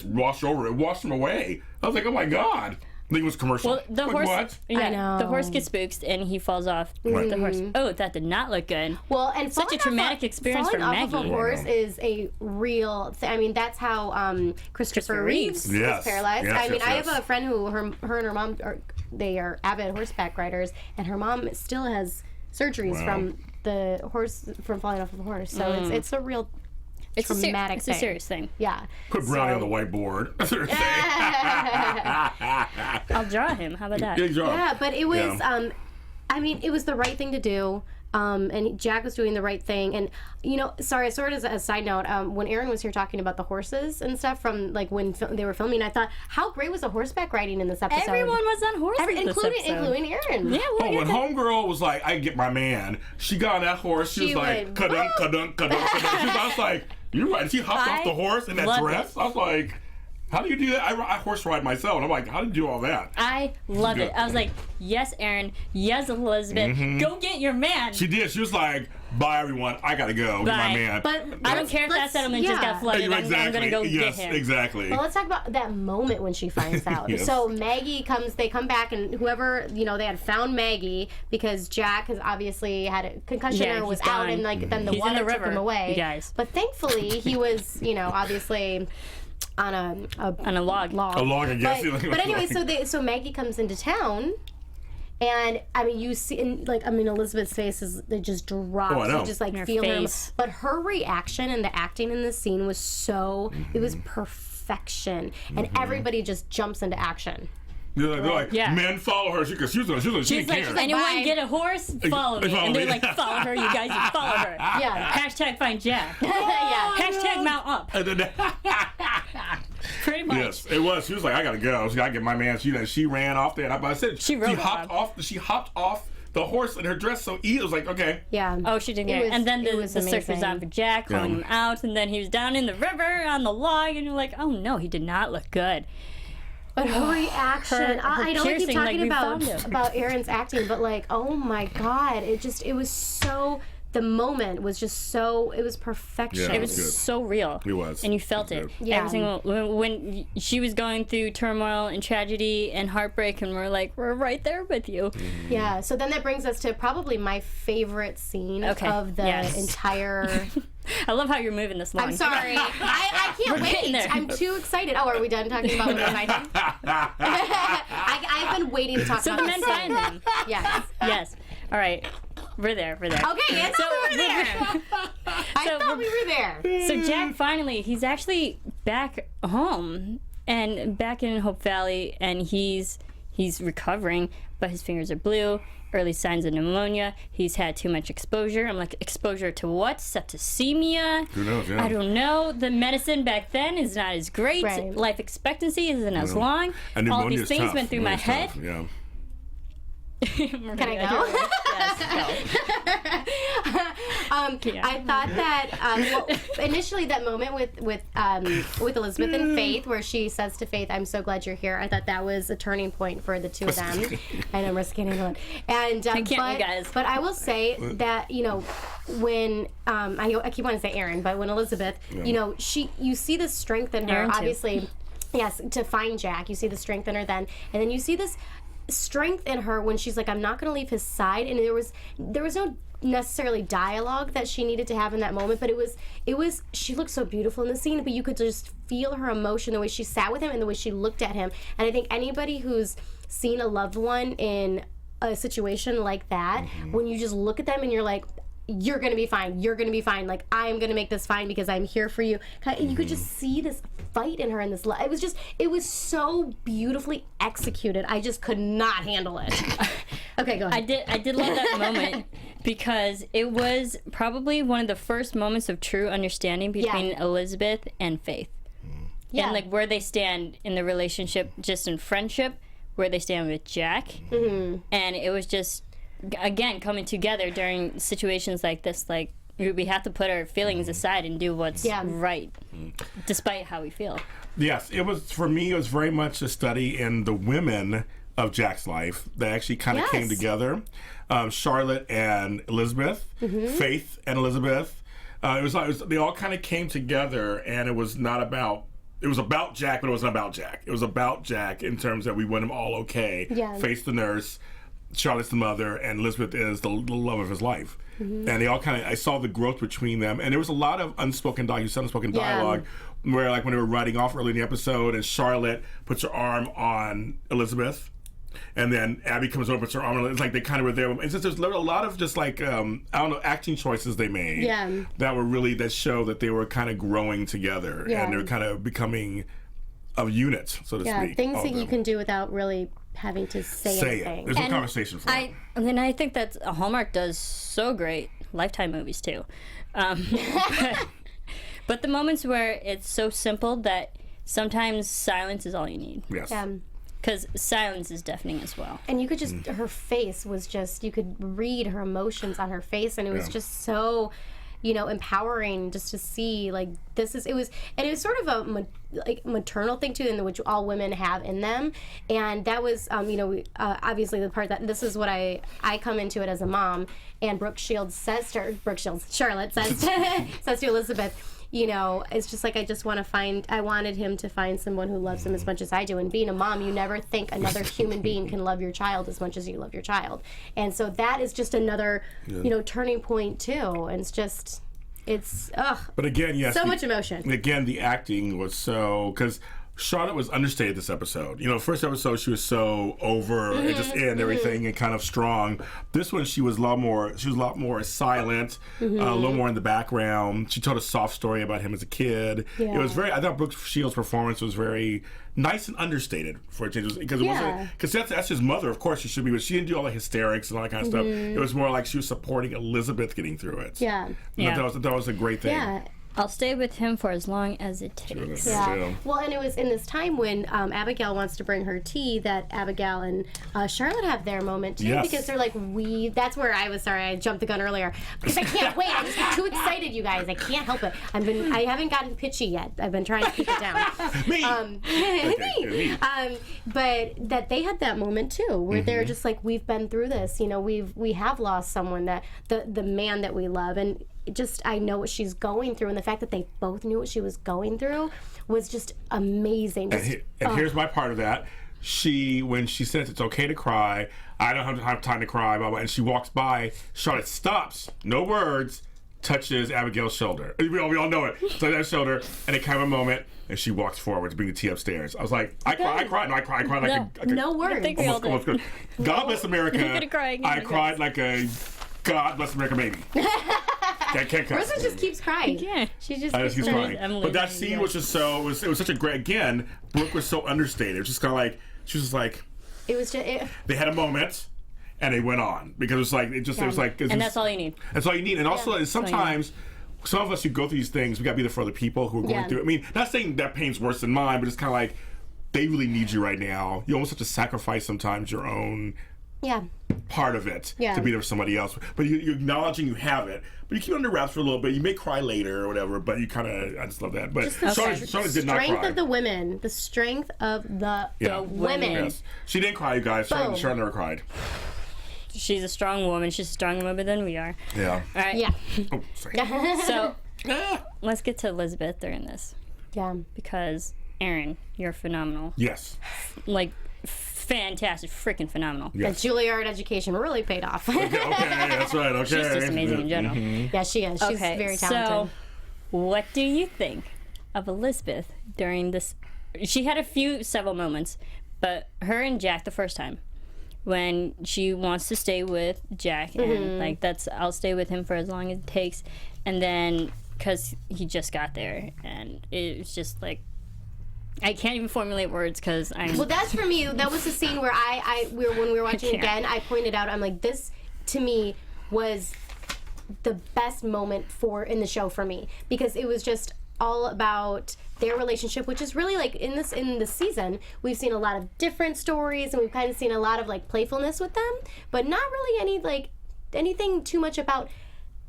Speaker 4: washed over it, washed him away. I was like, oh my God. I think it was commercial.
Speaker 1: Well, the
Speaker 4: like,
Speaker 1: horse.
Speaker 4: what?
Speaker 1: Yeah,
Speaker 3: I know.
Speaker 1: the horse gets spooked and he falls off
Speaker 4: Right.
Speaker 1: the horse. Oh, that did not look good.
Speaker 3: Well, and
Speaker 1: Such a
Speaker 3: falling
Speaker 1: traumatic
Speaker 3: off
Speaker 1: experience for
Speaker 3: falling off of
Speaker 1: Maggie.
Speaker 3: a horse is a real. I mean, that's how Christopher Reeves
Speaker 4: Yes.
Speaker 3: was paralyzed.
Speaker 4: Yes,
Speaker 3: I mean,
Speaker 4: yes,
Speaker 3: I have
Speaker 4: yes.
Speaker 3: a friend who her and her mom they are avid horseback riders, and her mom still has surgeries
Speaker 4: Wow.
Speaker 3: from the horse from falling off of a horse. So it's a real
Speaker 1: It's
Speaker 3: traumatic
Speaker 1: it's
Speaker 3: thing.
Speaker 1: a serious thing.
Speaker 3: Yeah.
Speaker 4: Put Brownie on the whiteboard. That's what I'm saying.
Speaker 1: I'll draw him. How about that?
Speaker 4: Good job.
Speaker 3: Yeah, but it was.
Speaker 4: Yeah.
Speaker 3: I mean, it was the right thing to do. And Jack was doing the right thing. And, you know, sorry, sort of as a side note, when Erin was here talking about the horses and stuff from, like, when they were filming, I thought, how great was the horseback riding in this episode?
Speaker 1: Everyone was on horses this
Speaker 3: including
Speaker 1: episode.
Speaker 3: Erin.
Speaker 1: Yeah,
Speaker 4: Oh, when Homegirl was like, I get my man, she got on that horse, she was
Speaker 3: She
Speaker 4: like,
Speaker 3: would-
Speaker 4: ka-dunk, ka-dunk, ka-dunk, ka-dunk. I was like, you're right. She hopped off the horse in that
Speaker 1: loved
Speaker 4: dress.
Speaker 1: it.
Speaker 4: I was like, how do you do that? I horse ride myself. And I'm like, how do you do all that?
Speaker 1: I love it. I was like, yes, Erin. Yes, Elizabeth. Go get your man.
Speaker 4: She did. She was like, bye, everyone. I got to go. Get my
Speaker 1: Bye.
Speaker 4: man.
Speaker 3: But
Speaker 1: I don't care if that settlement just got flooded. I'm going to go
Speaker 4: yes,
Speaker 1: get him.
Speaker 4: exactly.
Speaker 3: Well, let's talk about that moment when she finds out.
Speaker 4: Yes.
Speaker 3: So Maggie they come back, and whoever, you know, they had found Maggie because Jack has obviously had a concussion
Speaker 1: Yeah,
Speaker 3: or was
Speaker 1: he's
Speaker 3: out,
Speaker 1: gone.
Speaker 3: and like then the
Speaker 1: He's in
Speaker 3: water
Speaker 1: the
Speaker 3: took
Speaker 1: river,
Speaker 3: him away.
Speaker 1: you guys.
Speaker 3: But thankfully, he was, you know, obviously on
Speaker 1: On a log.
Speaker 4: A log, I guess.
Speaker 3: But anyway, so Maggie comes into town. And I mean, you see, Elizabeth's face it just drops.
Speaker 4: Oh, I know.
Speaker 3: You just like
Speaker 1: Her
Speaker 3: feel
Speaker 1: face.
Speaker 3: her. But her reaction and the acting in this scene was so. It was perfection, and everybody just jumps into action.
Speaker 4: They're like,
Speaker 1: Yeah.
Speaker 4: men follow her. She didn't care.
Speaker 1: Anyone
Speaker 3: bye.
Speaker 1: get a horse? Follow me.
Speaker 4: Follow
Speaker 1: And they're
Speaker 4: me.
Speaker 1: like, follow her, you guys, you follow her.
Speaker 3: Yeah.
Speaker 1: Hashtag find Jack.
Speaker 3: Yeah.
Speaker 1: Hashtag mount up. Pretty much.
Speaker 4: Yes, it was. She was like, I gotta go. She gotta get my man. She ran off there. And I said
Speaker 1: She rode
Speaker 4: She hopped off the horse in her dress so easy. It was like, okay.
Speaker 3: Yeah.
Speaker 1: Oh, she didn't
Speaker 3: It
Speaker 1: get it.
Speaker 3: was-
Speaker 1: And then
Speaker 3: it
Speaker 1: the
Speaker 3: was
Speaker 1: search was
Speaker 3: amazing.
Speaker 1: on for Jack, calling him out, and then he was down in the river on the log, and you're like, oh no, he did not look good.
Speaker 3: But her reaction,
Speaker 1: her
Speaker 3: I know I keep
Speaker 1: piercing,
Speaker 3: talking
Speaker 1: like, we found him.
Speaker 3: about Erin's acting, but like, oh my God, it was so the moment was just so, it was perfection.
Speaker 1: It was
Speaker 4: good.
Speaker 1: so real.
Speaker 4: It was.
Speaker 1: And you felt it.
Speaker 4: good.
Speaker 3: Yeah.
Speaker 1: Every single, when she was going through turmoil and tragedy and heartbreak, and we're like, we're right there with you.
Speaker 3: Yeah, so then that brings us to probably my favorite scene of the entire...
Speaker 1: I love how you're moving this long.
Speaker 3: I'm sorry. I can't
Speaker 1: getting
Speaker 3: wait.
Speaker 1: there.
Speaker 3: I'm too excited. Oh, are we done talking about women fighting? I've been waiting to talk
Speaker 1: So
Speaker 3: about
Speaker 1: the men
Speaker 3: this scene.
Speaker 1: find them.
Speaker 3: Yes.
Speaker 1: Yes. All right. We're there.
Speaker 3: Okay, I thought we were there. I thought we were there.
Speaker 1: So Jack finally, he's actually back home and back in Hope Valley, and he's recovering, but his fingers are blue. Early signs of pneumonia. He's had too much exposure. I'm like, exposure to what? Septicemia?
Speaker 4: Who knows? Yeah.
Speaker 1: I don't know. The medicine back then is not as great.
Speaker 3: Right.
Speaker 1: Life expectancy isn't as long.
Speaker 4: And
Speaker 1: All
Speaker 4: pneumonia
Speaker 1: these
Speaker 4: is
Speaker 1: things
Speaker 4: tough.
Speaker 1: went through my
Speaker 4: Pneumonia's
Speaker 1: head.
Speaker 4: tough, Yeah.
Speaker 3: Can I go?
Speaker 1: Yes, Yeah.
Speaker 3: I thought that initially that moment with Elizabeth and Faith, where she says to Faith, "I'm so glad you're here." I thought that was a turning point for the two of them. I know, Marissa can't handle it. And
Speaker 1: can't, you guys.
Speaker 3: But I will say that when I keep wanting to say Erin, but when Elizabeth, you see the strength in her,
Speaker 1: Erin too.
Speaker 3: obviously. Yes, to find Jack, you see the strength in her then, and then you see this strength in her when she's like, I'm not going to leave his side. And there was no necessarily dialogue that she needed to have in that moment, but it was she looked so beautiful in the scene, but you could just feel her emotion, the way she sat with him and the way she looked at him. And I think anybody who's seen a loved one in a situation like that, when you just look at them and you're like, you're gonna be fine. You're gonna be fine. Like, I am gonna make this fine because I'm here for you. You could just see this fight in her and this. It was so beautifully executed. I just could not handle it. Okay, go ahead.
Speaker 1: I did love that moment because it was probably one of the first moments of true understanding between Elizabeth and Faith.
Speaker 3: Yeah.
Speaker 1: And like where they stand in the relationship, just in friendship, where they stand with Jack. And it was just, again, coming together during situations like this, like we have to put our feelings aside and do what's right, despite how we feel.
Speaker 4: Yes, it was, for me, it was very much a study in the women of Jack's life that actually kind of came together. Charlotte and Elizabeth, Faith and Elizabeth. They all kind of came together, and it was about Jack, but it wasn't about Jack. It was about Jack in terms that we want him all okay.
Speaker 3: Yeah.
Speaker 4: Faith's the nurse, Charlotte's the mother, and Elizabeth is the love of his life. And they all I saw the growth between them, and there was a lot of unspoken dialogue where, like, when they were riding off early in the episode, and Charlotte puts her arm on Elizabeth, and then Abby comes over, puts her arm on. It's like they kind of were there. It's just, there's a lot of just like acting choices they made that show that they were kind of growing together, and they're kind of becoming a unit, so to speak.
Speaker 3: Yeah, things that you can do without really having to say anything.
Speaker 4: There's no conversation for it.
Speaker 1: And I think that Hallmark does so great. Lifetime movies too. But the moments where it's so simple that sometimes silence is all you need.
Speaker 4: Yes.
Speaker 1: Because silence is deafening as well.
Speaker 3: And you could just, her face was just, you could read her emotions on her face, and it was just so, empowering just to see, like, it was sort of a maternal thing too, in which all women have in them. And that was, obviously the part that, this is what I come into it as a mom, and Charlotte says says to Elizabeth, it's just like, I wanted him to find someone who loves him as much as I do. And being a mom, you never think another human being can love your child as much as you love your child. And so that is just another, turning point too. And but again, yes, so much emotion.
Speaker 4: Again, the acting was because Charlotte was understated this episode. First episode she was so over and just in everything and kind of strong. This one she was a lot more silent, a little more in the background. She told a soft story about him as a kid. Yeah. It was I thought Brooke Shields' performance was very nice and understated for a change, because that's his mother. Of course she should be, but she didn't do all the hysterics and all that kind of stuff. It was more like she was supporting Elizabeth getting through it.
Speaker 3: Yeah.
Speaker 4: That was a great thing.
Speaker 3: Yeah.
Speaker 1: I'll stay with him for as long as it takes.
Speaker 3: Yeah. Well, and it was in this time when Abigail wants to bring her tea that Abigail and Charlotte have their moment too, because they're like, that's where I was sorry I jumped the gun earlier because I can't wait. I just get too excited, you guys. I can't help it. I haven't gotten pitchy yet. I've been trying to keep it down. Me. But that they had that moment too, where they're just like, we've been through this. You know, we have lost someone that the man that we love, and just I know what she's going through, and the fact that they both knew what she was going through was just amazing.
Speaker 4: And here's my part of that. When she says it's okay to cry, I don't have time to cry, blah, blah, and she walks by, Charlotte stops, no words, touches Abigail's shoulder. We all know it. Touches that shoulder, and they kind of a moment, and she walks forward to bring the tea upstairs. I was like, I cried like
Speaker 3: no words.
Speaker 4: Almost good. God bless America.
Speaker 1: I'm gonna cry again,
Speaker 4: I cried like a God bless America baby. I can't cuss.
Speaker 3: Marisa just keeps crying.
Speaker 1: Yeah,
Speaker 3: she just
Speaker 4: keeps crying. But that scene was just it was such a great. Again, Brooke was so understated. It was just kind of like she was just like.
Speaker 3: It was just.
Speaker 4: They had a moment, and they went on because it was like it was like.
Speaker 1: And that's all you need.
Speaker 4: That's all you need, and also sometimes. Some of us who go through these things, we gotta be there for other people who are going through it. I mean, not saying that pain's worse than mine, but it's kind of like they really need you right now. You almost have to sacrifice sometimes your own part of it to be there for somebody else. But you're acknowledging you have it, but you keep it under wraps for a little bit. You may cry later or whatever, but you kind of, I just love that. But Charlotte did not cry.
Speaker 3: Strength of the women. The strength of the women. Yes.
Speaker 4: She didn't cry, you guys. Charlotte never cried.
Speaker 1: She's a strong woman. She's a stronger woman than we are.
Speaker 4: Yeah.
Speaker 1: All right.
Speaker 3: Yeah.
Speaker 4: Oh, sorry.
Speaker 1: So let's get to Elizabeth during this.
Speaker 3: Yeah.
Speaker 1: Because Erin, you're phenomenal.
Speaker 4: Yes.
Speaker 1: Like fantastic, freaking phenomenal.
Speaker 3: Yes. That Juilliard education really paid off.
Speaker 4: Okay, that's right. Okay.
Speaker 1: She's just amazing in general.
Speaker 3: Yeah, she is. She's very talented.
Speaker 1: So, what do you think of Elizabeth during this? She had several moments, but her and Jack the first time, when she wants to stay with Jack, and like I'll stay with him for as long as it takes, and then because he just got there, and it was just like. I can't even formulate words because I'm.
Speaker 3: Well, that's for me. That was the scene where when we were watching again, I pointed out. I'm like, this to me was the best moment in the show for me, because it was just all about their relationship, which is really like in this season we've seen a lot of different stories, and we've kind of seen a lot of like playfulness with them, but not really anything too much about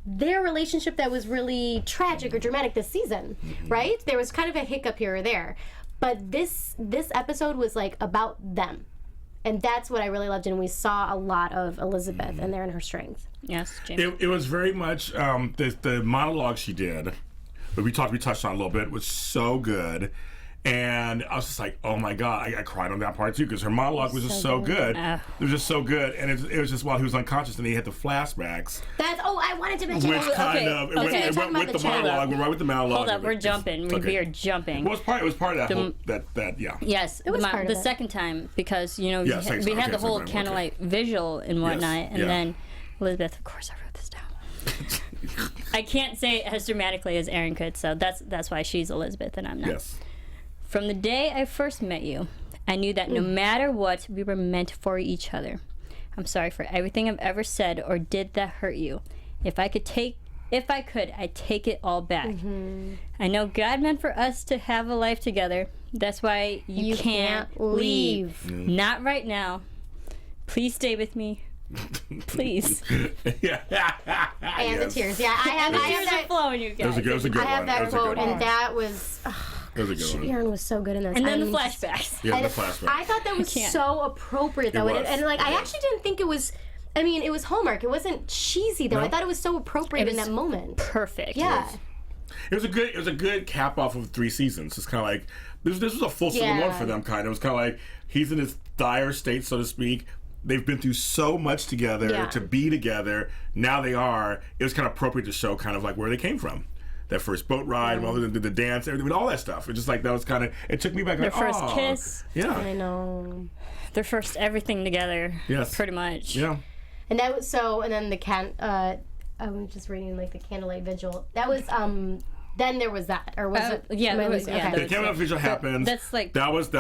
Speaker 3: their relationship that was really tragic or dramatic this season, right? There was kind of a hiccup here or there. But this episode was like about them, and that's what I really loved. And we saw a lot of Elizabeth, and they're in her strength.
Speaker 1: Yes, Jamie.
Speaker 4: It was very much the monologue she did, but we touched on a little bit, was so good. And I was just like, oh my God, I cried on that part too, because her monologue was just so good. It was just so good. And it was just while he was unconscious and he had the flashbacks.
Speaker 3: I wanted to mention
Speaker 4: which kind of, it went with the monologue. We're right with the monologue.
Speaker 1: Hold up, we're jumping. We are jumping.
Speaker 4: Well, it was part of that, yeah.
Speaker 1: Yes,
Speaker 3: it was part of
Speaker 1: the second time, because, we had the whole candlelight visual and whatnot, and then Elizabeth, of course, I wrote this down. I can't say it as dramatically as Erin could, so that's why she's Elizabeth and I'm not.
Speaker 4: Yes.
Speaker 1: From the day I first met you, I knew that no matter what, we were meant for each other. I'm sorry for everything I've ever said or did that hurt you. If I could, I'd take it all back. I know God meant for us to have a life together. That's why you can't leave. Not right now. Please stay with me. Please.
Speaker 3: And the tears. Yeah, I have that.
Speaker 1: Flowing, you guys.
Speaker 4: That was a good one.
Speaker 3: I have that quote, and that was.
Speaker 4: That was a good one.
Speaker 3: Erin was so good in this.
Speaker 1: And then the flashbacks.
Speaker 4: Yeah, the flashbacks.
Speaker 3: I thought that was so appropriate, though. And I actually didn't think it was. I mean, it was Hallmark. It wasn't cheesy, though. I thought it was so appropriate in that moment.
Speaker 1: Perfect.
Speaker 3: Yeah.
Speaker 4: It was a good cap off of 3 seasons. It's kind of like this was a full Civil War for them. Kind of. It was kind of like he's in his dire state, so to speak. They've been through so much together to be together. Now they are. It was kind of appropriate to show kind of like where they came from. That first boat ride, the dance, everything, all that stuff. It's just like that was kind of. It took me back.
Speaker 1: Their first kiss.
Speaker 4: Yeah.
Speaker 3: I know.
Speaker 1: Their first everything together.
Speaker 4: Yes.
Speaker 1: Pretty much.
Speaker 4: Yeah.
Speaker 3: And that was so. And then I'm just reading like the candlelight vigil. That was Then there was that, or was it?
Speaker 1: Yeah,
Speaker 3: there was,
Speaker 1: yeah.
Speaker 3: okay.
Speaker 4: The candlelight vigil happens.
Speaker 1: That's like
Speaker 4: that was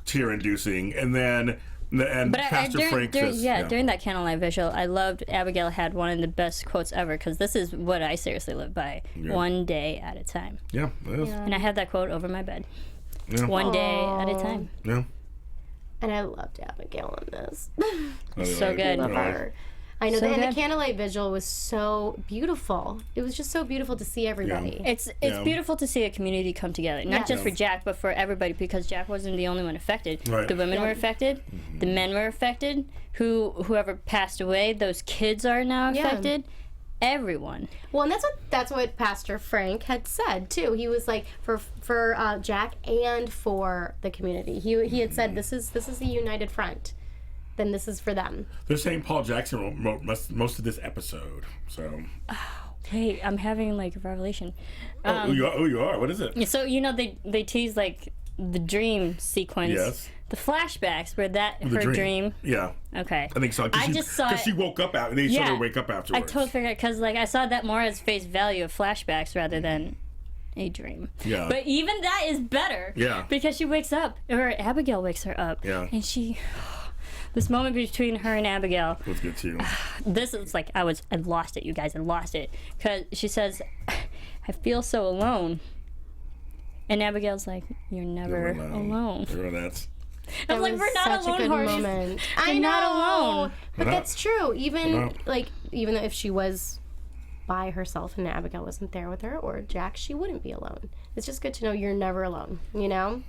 Speaker 4: tear inducing, and then And Pastor Frank says,
Speaker 1: during that candlelight visual, I loved Abigail had one of the best quotes ever, because this is what I seriously live by: one day at a time.
Speaker 4: Yeah, it is.
Speaker 1: And I have that quote over my bed.
Speaker 4: Yeah.
Speaker 1: One day at a time.
Speaker 4: Yeah.
Speaker 3: And I loved Abigail in this.
Speaker 1: So good.
Speaker 3: Love her. I know,
Speaker 1: So
Speaker 3: and the
Speaker 1: good.
Speaker 3: candlelight visual was so beautiful. It was just so beautiful to see everybody.
Speaker 1: It's beautiful to see a community come together, not
Speaker 3: Yes.
Speaker 1: just for Jack, but for everybody, because Jack wasn't the only one affected.
Speaker 4: Right.
Speaker 1: The women were affected, the men were affected, whoever passed away, those kids are now affected. Everyone.
Speaker 3: Well, and that's what Pastor Frank had said too. He was like, for Jack and for the community. He had said, this is a united front. Then this is for them.
Speaker 4: They're saying Paul Jackson wrote most of this episode. So.
Speaker 1: Wait, I'm having like a revelation.
Speaker 4: You are. What is it?
Speaker 1: So they tease like the dream sequence.
Speaker 4: Yes.
Speaker 1: The flashbacks where her dream.
Speaker 4: Yeah.
Speaker 1: Okay.
Speaker 4: I think so.
Speaker 1: I just saw
Speaker 4: because
Speaker 1: it.
Speaker 4: she woke up out. They showed her wake up
Speaker 1: I
Speaker 4: afterwards.
Speaker 1: totally forgot, because like I saw that more as face value of flashbacks rather than a dream.
Speaker 4: Yeah.
Speaker 1: But even that is better.
Speaker 4: Yeah.
Speaker 1: Because she wakes up, or Abigail wakes her up.
Speaker 4: Yeah.
Speaker 1: And this moment between her and Abigail.
Speaker 4: That's good too.
Speaker 1: This is like I lost it, you guys. I lost it, because she says, "I feel so alone," and Abigail's like, "You're never alone."
Speaker 4: That's.
Speaker 1: I was like, "We're not
Speaker 3: such a
Speaker 1: alone,
Speaker 3: good
Speaker 1: Hearties.
Speaker 3: moment.
Speaker 1: We're not alone."
Speaker 3: But that's true. Even
Speaker 4: not.
Speaker 3: even though if she was by herself and Abigail wasn't there with her, or Jack, she wouldn't be alone. It's just good to know you're never alone. Going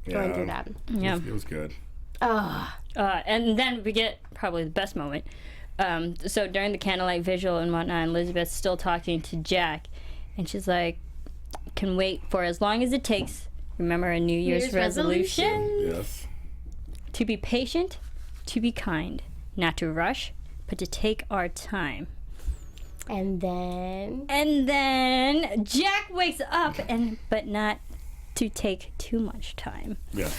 Speaker 3: through that.
Speaker 1: Yeah.
Speaker 4: It was good.
Speaker 1: And then we get probably the best moment. So during the candlelight visual and whatnot, Elizabeth's still talking to Jack, and she's like, "Can wait for as long as it takes. Remember a New Year's resolution?
Speaker 4: Yes.
Speaker 1: To be patient, to be kind, not to rush, but to take our time."
Speaker 3: And then
Speaker 1: Jack wakes up, but not to take too much time.
Speaker 4: Yeah.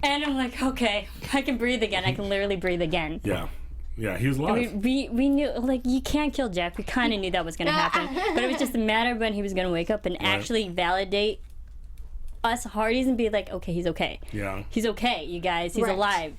Speaker 1: And I'm like, okay, I can breathe again. I can literally breathe again.
Speaker 4: Yeah. Yeah. He was alive.
Speaker 1: We knew, like, you can't kill Jack. We kind of knew that was going to happen. But it was just a matter of when he was going to wake up and actually validate us Hearties and be like, okay, he's okay.
Speaker 4: Yeah.
Speaker 1: He's okay, you guys. He's
Speaker 3: Right.
Speaker 1: alive.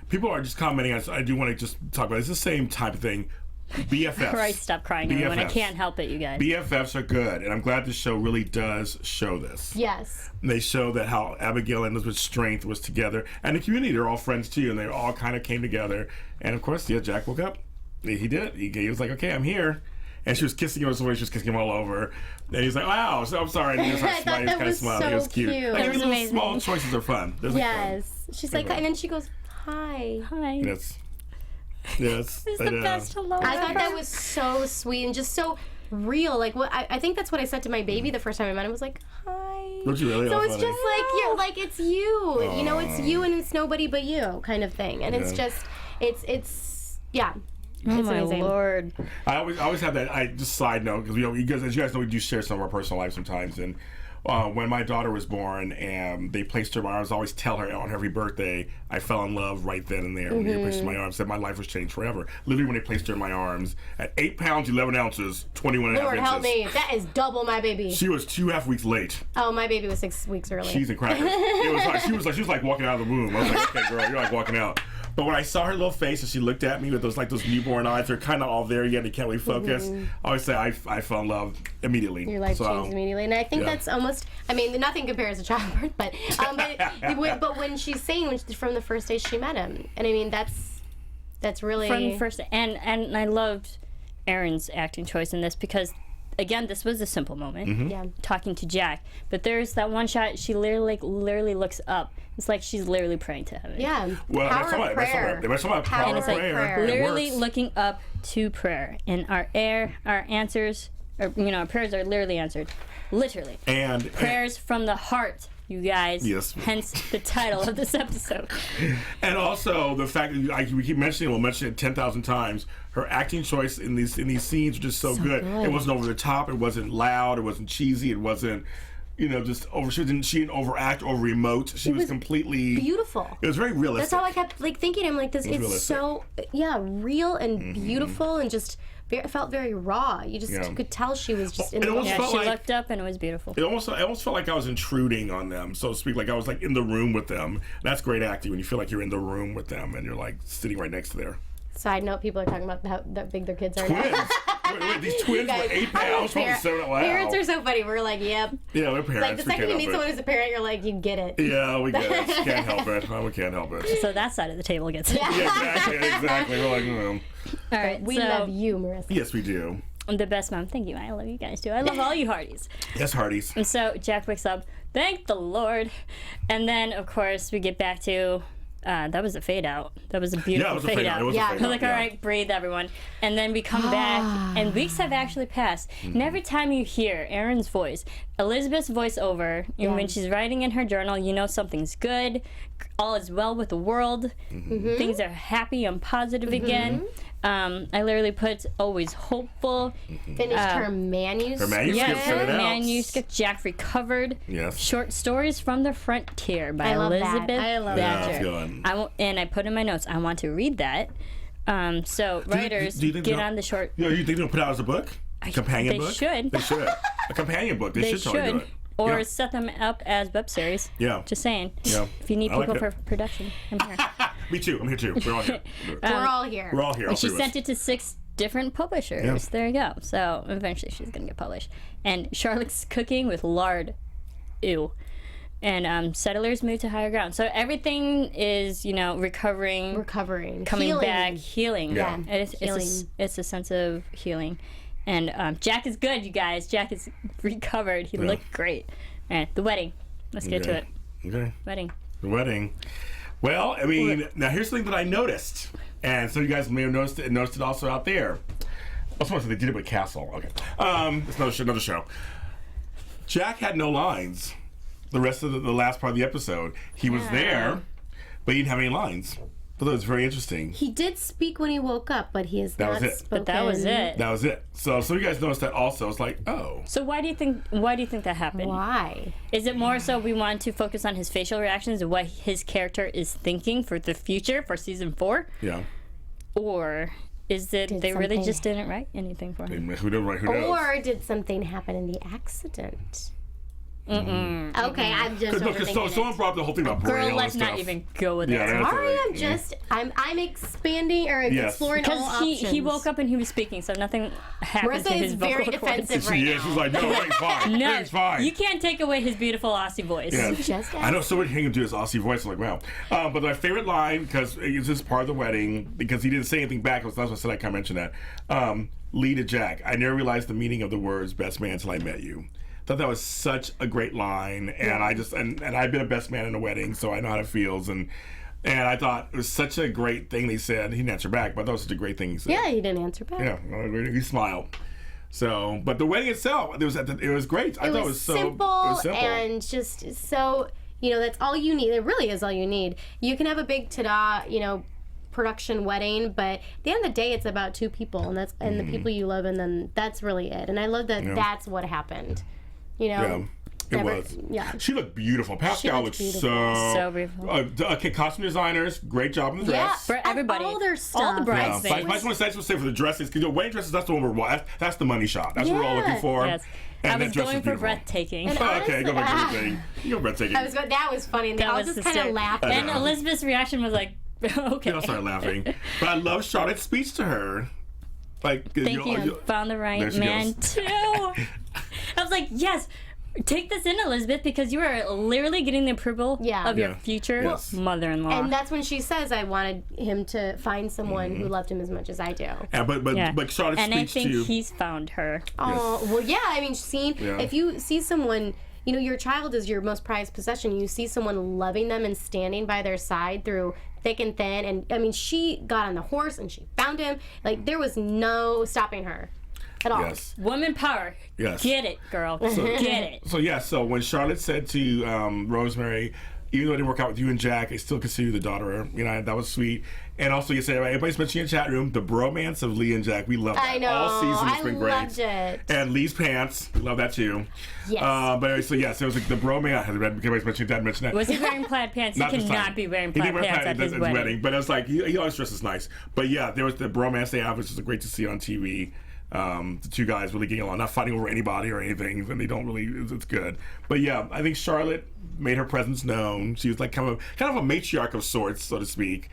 Speaker 4: People are just commenting on. I do want to just talk about it. It's the same type of thing. BFFs.
Speaker 1: Right, stop crying, everyone. I
Speaker 4: BFFs.
Speaker 1: can't help it, you guys.
Speaker 4: BFFs are good, and I'm glad this show really does show this.
Speaker 3: yes.
Speaker 4: They show that how Abigail and Elizabeth's strength was together, and the community, they're all friends too, and they all kind of came together. And of course, Jack woke up. He did. He was like, "Okay, I'm here." And she was kissing him. She was kissing him all over. And he's like, "Wow, so I'm sorry." And he was like,
Speaker 3: I thought
Speaker 4: smiling. He was
Speaker 3: that
Speaker 4: kind of
Speaker 3: was
Speaker 4: smiling.
Speaker 3: so
Speaker 4: It was cute.
Speaker 3: cute.
Speaker 4: Like,
Speaker 3: It was
Speaker 4: little
Speaker 1: amazing.
Speaker 4: small choices are fun. They're like
Speaker 3: Yes. She's like, and then she goes, "Hi."
Speaker 1: Hi.
Speaker 4: Yes. Yes.
Speaker 1: It's the best hello
Speaker 3: I thought
Speaker 1: ever.
Speaker 3: that was so sweet and just so real. Like what I think that's what I said to my baby the first time I met him. I was like, "Hi."
Speaker 4: Don't you really?
Speaker 3: So
Speaker 4: Oh,
Speaker 3: it's
Speaker 4: funny.
Speaker 3: just like you're like it's you. You know, it's you and it's nobody but you kind of thing. And it's just it's yeah.
Speaker 1: Oh
Speaker 3: It's
Speaker 1: my
Speaker 3: amazing.
Speaker 1: Lord.
Speaker 4: I always have that. Just side note, because as you guys know, we do share some of our personal lives sometimes. And when my daughter was born and they placed her in my arms, I always tell her on every birthday, I fell in love right then and there when they placed her in my arms. That my life was changed forever. Literally, when they placed her in my arms at 8 pounds 11 ounces, 21 and a half
Speaker 3: Lord
Speaker 4: inches.
Speaker 3: help me. That is double my baby.
Speaker 4: She was 2.5 weeks late.
Speaker 3: Oh, my baby was 6 weeks early.
Speaker 4: She's incredible. It was like she was like walking out of the womb. I was like, okay, girl, you're like walking out. But when I saw her little face and she looked at me with those newborn eyes, they're kind of all there yet. They can't really focus. I always say I fell in love immediately.
Speaker 3: Your life changed immediately, and I think that's almost. I mean, nothing compares to childbirth, but but when she's saying from the first day she met him, and I mean that's really
Speaker 1: From the first, and I loved Erin's acting choice in this, because again, this was a simple moment.
Speaker 3: Yeah.
Speaker 1: Talking to Jack, but there's that one shot she literally looks up. It's like she's literally praying to heaven.
Speaker 3: yeah.
Speaker 4: Well,
Speaker 3: Power of prayer.
Speaker 4: that's about power
Speaker 3: And
Speaker 4: of
Speaker 3: it's like
Speaker 4: prayer. It
Speaker 1: Literally
Speaker 4: works.
Speaker 1: looking up to prayer, and our answers, or our prayers are literally answered, literally.
Speaker 4: And
Speaker 1: Prayers from the heart, you guys.
Speaker 4: Yes.
Speaker 1: Hence the title of this episode.
Speaker 4: And also the fact that we keep mentioning, we'll mention it 10,000 times. Her acting choice in these scenes are just so good. It wasn't over the top. It wasn't loud. It wasn't cheesy. It wasn't just over. She didn't overact or overamote. She was completely
Speaker 3: beautiful.
Speaker 4: It was very realistic.
Speaker 3: That's how I kept thinking. I'm like, this is
Speaker 4: realistic.
Speaker 3: so real and beautiful and just. It felt very raw. You could tell she was just in the moment.
Speaker 1: Yeah, she looked up and it was beautiful.
Speaker 4: I almost felt like I was intruding on them, so to speak. Like I was in the room with them. That's great acting when you feel like you're in the room with them and you're sitting right next to there.
Speaker 3: Side note: people are talking about how big their kids are.
Speaker 4: Twins. Wait, these twins were 8 pounds.
Speaker 3: Parents are so funny. We're like, yep.
Speaker 4: Yeah, we're parents.
Speaker 3: The second you meet someone who's a parent, you're like, you get it.
Speaker 4: Yeah, we get it. Can't help it. We can't help it.
Speaker 1: So that side of the table gets it.
Speaker 4: Yeah, exactly. We're like,
Speaker 1: All right,
Speaker 3: we love you, Marisa.
Speaker 4: Yes, we do.
Speaker 1: I'm the best mom. Thank you. I love you guys too. I love all you Hearties.
Speaker 4: Yes, Hearties.
Speaker 1: And so Jack wakes up. Thank the Lord. And then, of course, we get back to that was a fade out. That was a beautiful fade out.
Speaker 3: Yeah,
Speaker 1: We're like, all right, breathe, everyone. And then we come back, and weeks have actually passed. And every time you hear Erin's voice, Elizabeth's voice over, and when she's writing in her journal, you know something's good. All is well with the world. Things are happy and positive again. I literally put always hopeful.
Speaker 3: Finished her manuscript.
Speaker 4: Her manuscript.
Speaker 1: Yes, manuscript. Jack recovered.
Speaker 4: Yes.
Speaker 1: Short stories from the frontier by Elizabeth Thatcher.
Speaker 3: I love
Speaker 4: that.
Speaker 1: And I put in my notes, I want to read that. So writers get on the short.
Speaker 4: Yeah, you think they'll put it out as a book? A companion book?
Speaker 1: They should.
Speaker 4: They should. A companion book. They should totally do it.
Speaker 1: Or set them up as web series.
Speaker 4: Yeah.
Speaker 1: Just saying.
Speaker 4: Yeah.
Speaker 1: If you need people for production, I'm here.
Speaker 4: Me too. I'm here too. We're all here.
Speaker 3: We're all here.
Speaker 4: We're all here.
Speaker 1: And she sent it to 6 different publishers.
Speaker 4: Yeah.
Speaker 1: There you go. So eventually she's going to get published. And Charlotte's cooking with lard. Ew. And settlers move to higher ground. So everything is, recovering, coming
Speaker 3: healing.
Speaker 1: Back, healing.
Speaker 4: Yeah.
Speaker 1: It's a sense of healing. And Jack is good, you guys. Jack is recovered. He looked great. All right, the wedding. Let's get to it.
Speaker 4: Okay.
Speaker 1: Wedding.
Speaker 4: The wedding. Well, I mean, now here's something that I noticed, and some of you guys may have noticed it also out there. Also, they did it with Castle. Okay, it's another show. Jack had no lines. The rest of the last part of the episode, he was there, but he didn't have any lines. I thought it was very interesting.
Speaker 3: He did speak when he woke up, but he has not spoken.
Speaker 1: But that was it.
Speaker 4: That was it. So some of you guys noticed that also. It's like, oh.
Speaker 1: So why do you think that happened?
Speaker 3: Why?
Speaker 1: Is it more so we want to focus on his facial reactions and what his character is thinking for the future for season 4?
Speaker 4: Yeah.
Speaker 1: Or is it they really just didn't write anything for him?
Speaker 4: Who knows?
Speaker 3: Or did something happen in the accident? Okay, I'm just
Speaker 4: because someone brought up the whole thing about Braille.
Speaker 1: Girl, let's
Speaker 4: and stuff.
Speaker 1: not even go with that.
Speaker 3: Sorry, I'm expanding or exploring all options.
Speaker 1: Because he woke up and he was speaking, so nothing happened to his vocal cords.
Speaker 3: Marisa is very defensive right now.
Speaker 4: She's like, no, it's fine.
Speaker 1: No,
Speaker 4: it's fine.
Speaker 1: You can't take away his beautiful Aussie voice.
Speaker 4: Yeah. I know someone can do his Aussie voice. I'm like, wow. But my favorite line, because it's just part of the wedding, because he didn't say anything back. That's what I said. I can't mention that. Lee to Jack. I never realized the meaning of the words "best man" until I met you. Thought that was such a great line, and I just and I've been a best man in a wedding, so I know how it feels, and I thought it was such a great thing they said. He didn't answer back, but that was such a great thing he said.
Speaker 3: Yeah, he didn't answer back.
Speaker 4: Yeah, he smiled. So, but the wedding itself, it was great. I thought it was so
Speaker 3: simple and just so that's all you need. It really is all you need. You can have a big ta-da, production wedding, but at the end of the day, it's about 2 people, and the people you love, and then that's really it. And I love that that's what happened.
Speaker 4: Yeah, it was.
Speaker 3: Yeah.
Speaker 4: She looked beautiful. Pascal looked
Speaker 1: so beautiful.
Speaker 4: Costume designers, great job in the dress.
Speaker 1: Yeah, for everybody.
Speaker 3: All their stuff.
Speaker 1: All the bridesmaids.
Speaker 4: I just want to say for the dresses, because wedding dresses, that's the one that's the money shot. That's what we're all looking for.
Speaker 1: Yes.
Speaker 4: And
Speaker 1: I was going for breathtaking.
Speaker 4: Okay, go breathtaking. You go breathtaking.
Speaker 3: That was funny. And they all just kind of laughed.
Speaker 1: And Elizabeth's reaction was like, okay.
Speaker 4: They all started laughing. But I love Charlotte's speech to her. Like,
Speaker 1: Thank you. Found the right man, too. I was like, yes. Take this in, Elizabeth, because you are literally getting the approval of your future mother-in-law.
Speaker 3: And that's when she says, I wanted him to find someone who loved him as much as I do.
Speaker 4: Yeah, but Charlotte's
Speaker 1: and
Speaker 4: speech
Speaker 1: I think he's found her.
Speaker 3: Oh, well, yeah. I mean, if you see someone, your child is your most prized possession. You see someone loving them and standing by their side through thick and thin. And, I mean, she got on the horse and she found him. Like, there was no stopping her. At all.
Speaker 4: Yes.
Speaker 1: Woman power.
Speaker 4: Yes.
Speaker 1: Get it, girl. Get it.
Speaker 4: So when Charlotte said to Rosemary, even though it didn't work out with you and Jack, I still consider you the daughter. You know, that was sweet. And also, you say everybody's mentioning in the chat room the bromance of Lee and Jack. We love that.
Speaker 3: I know.
Speaker 4: All season has been great.
Speaker 3: I loved it.
Speaker 4: And Lee's pants, we love that too.
Speaker 3: Yes.
Speaker 4: But anyway, so yes, it was like the bromance. Everybody's mentioning that. Mentioned that.
Speaker 1: Was he wearing plaid pants? He cannot be wearing plaid pants at his wedding.
Speaker 4: But it was like he always dresses nice. But yeah, there was the bromance they have, which is great to see on TV. The two guys really getting along, not fighting over anybody or anything, and they don't really. It's good. But yeah, I think Charlotte made her presence known. She was like kind of a matriarch of sorts, so to speak,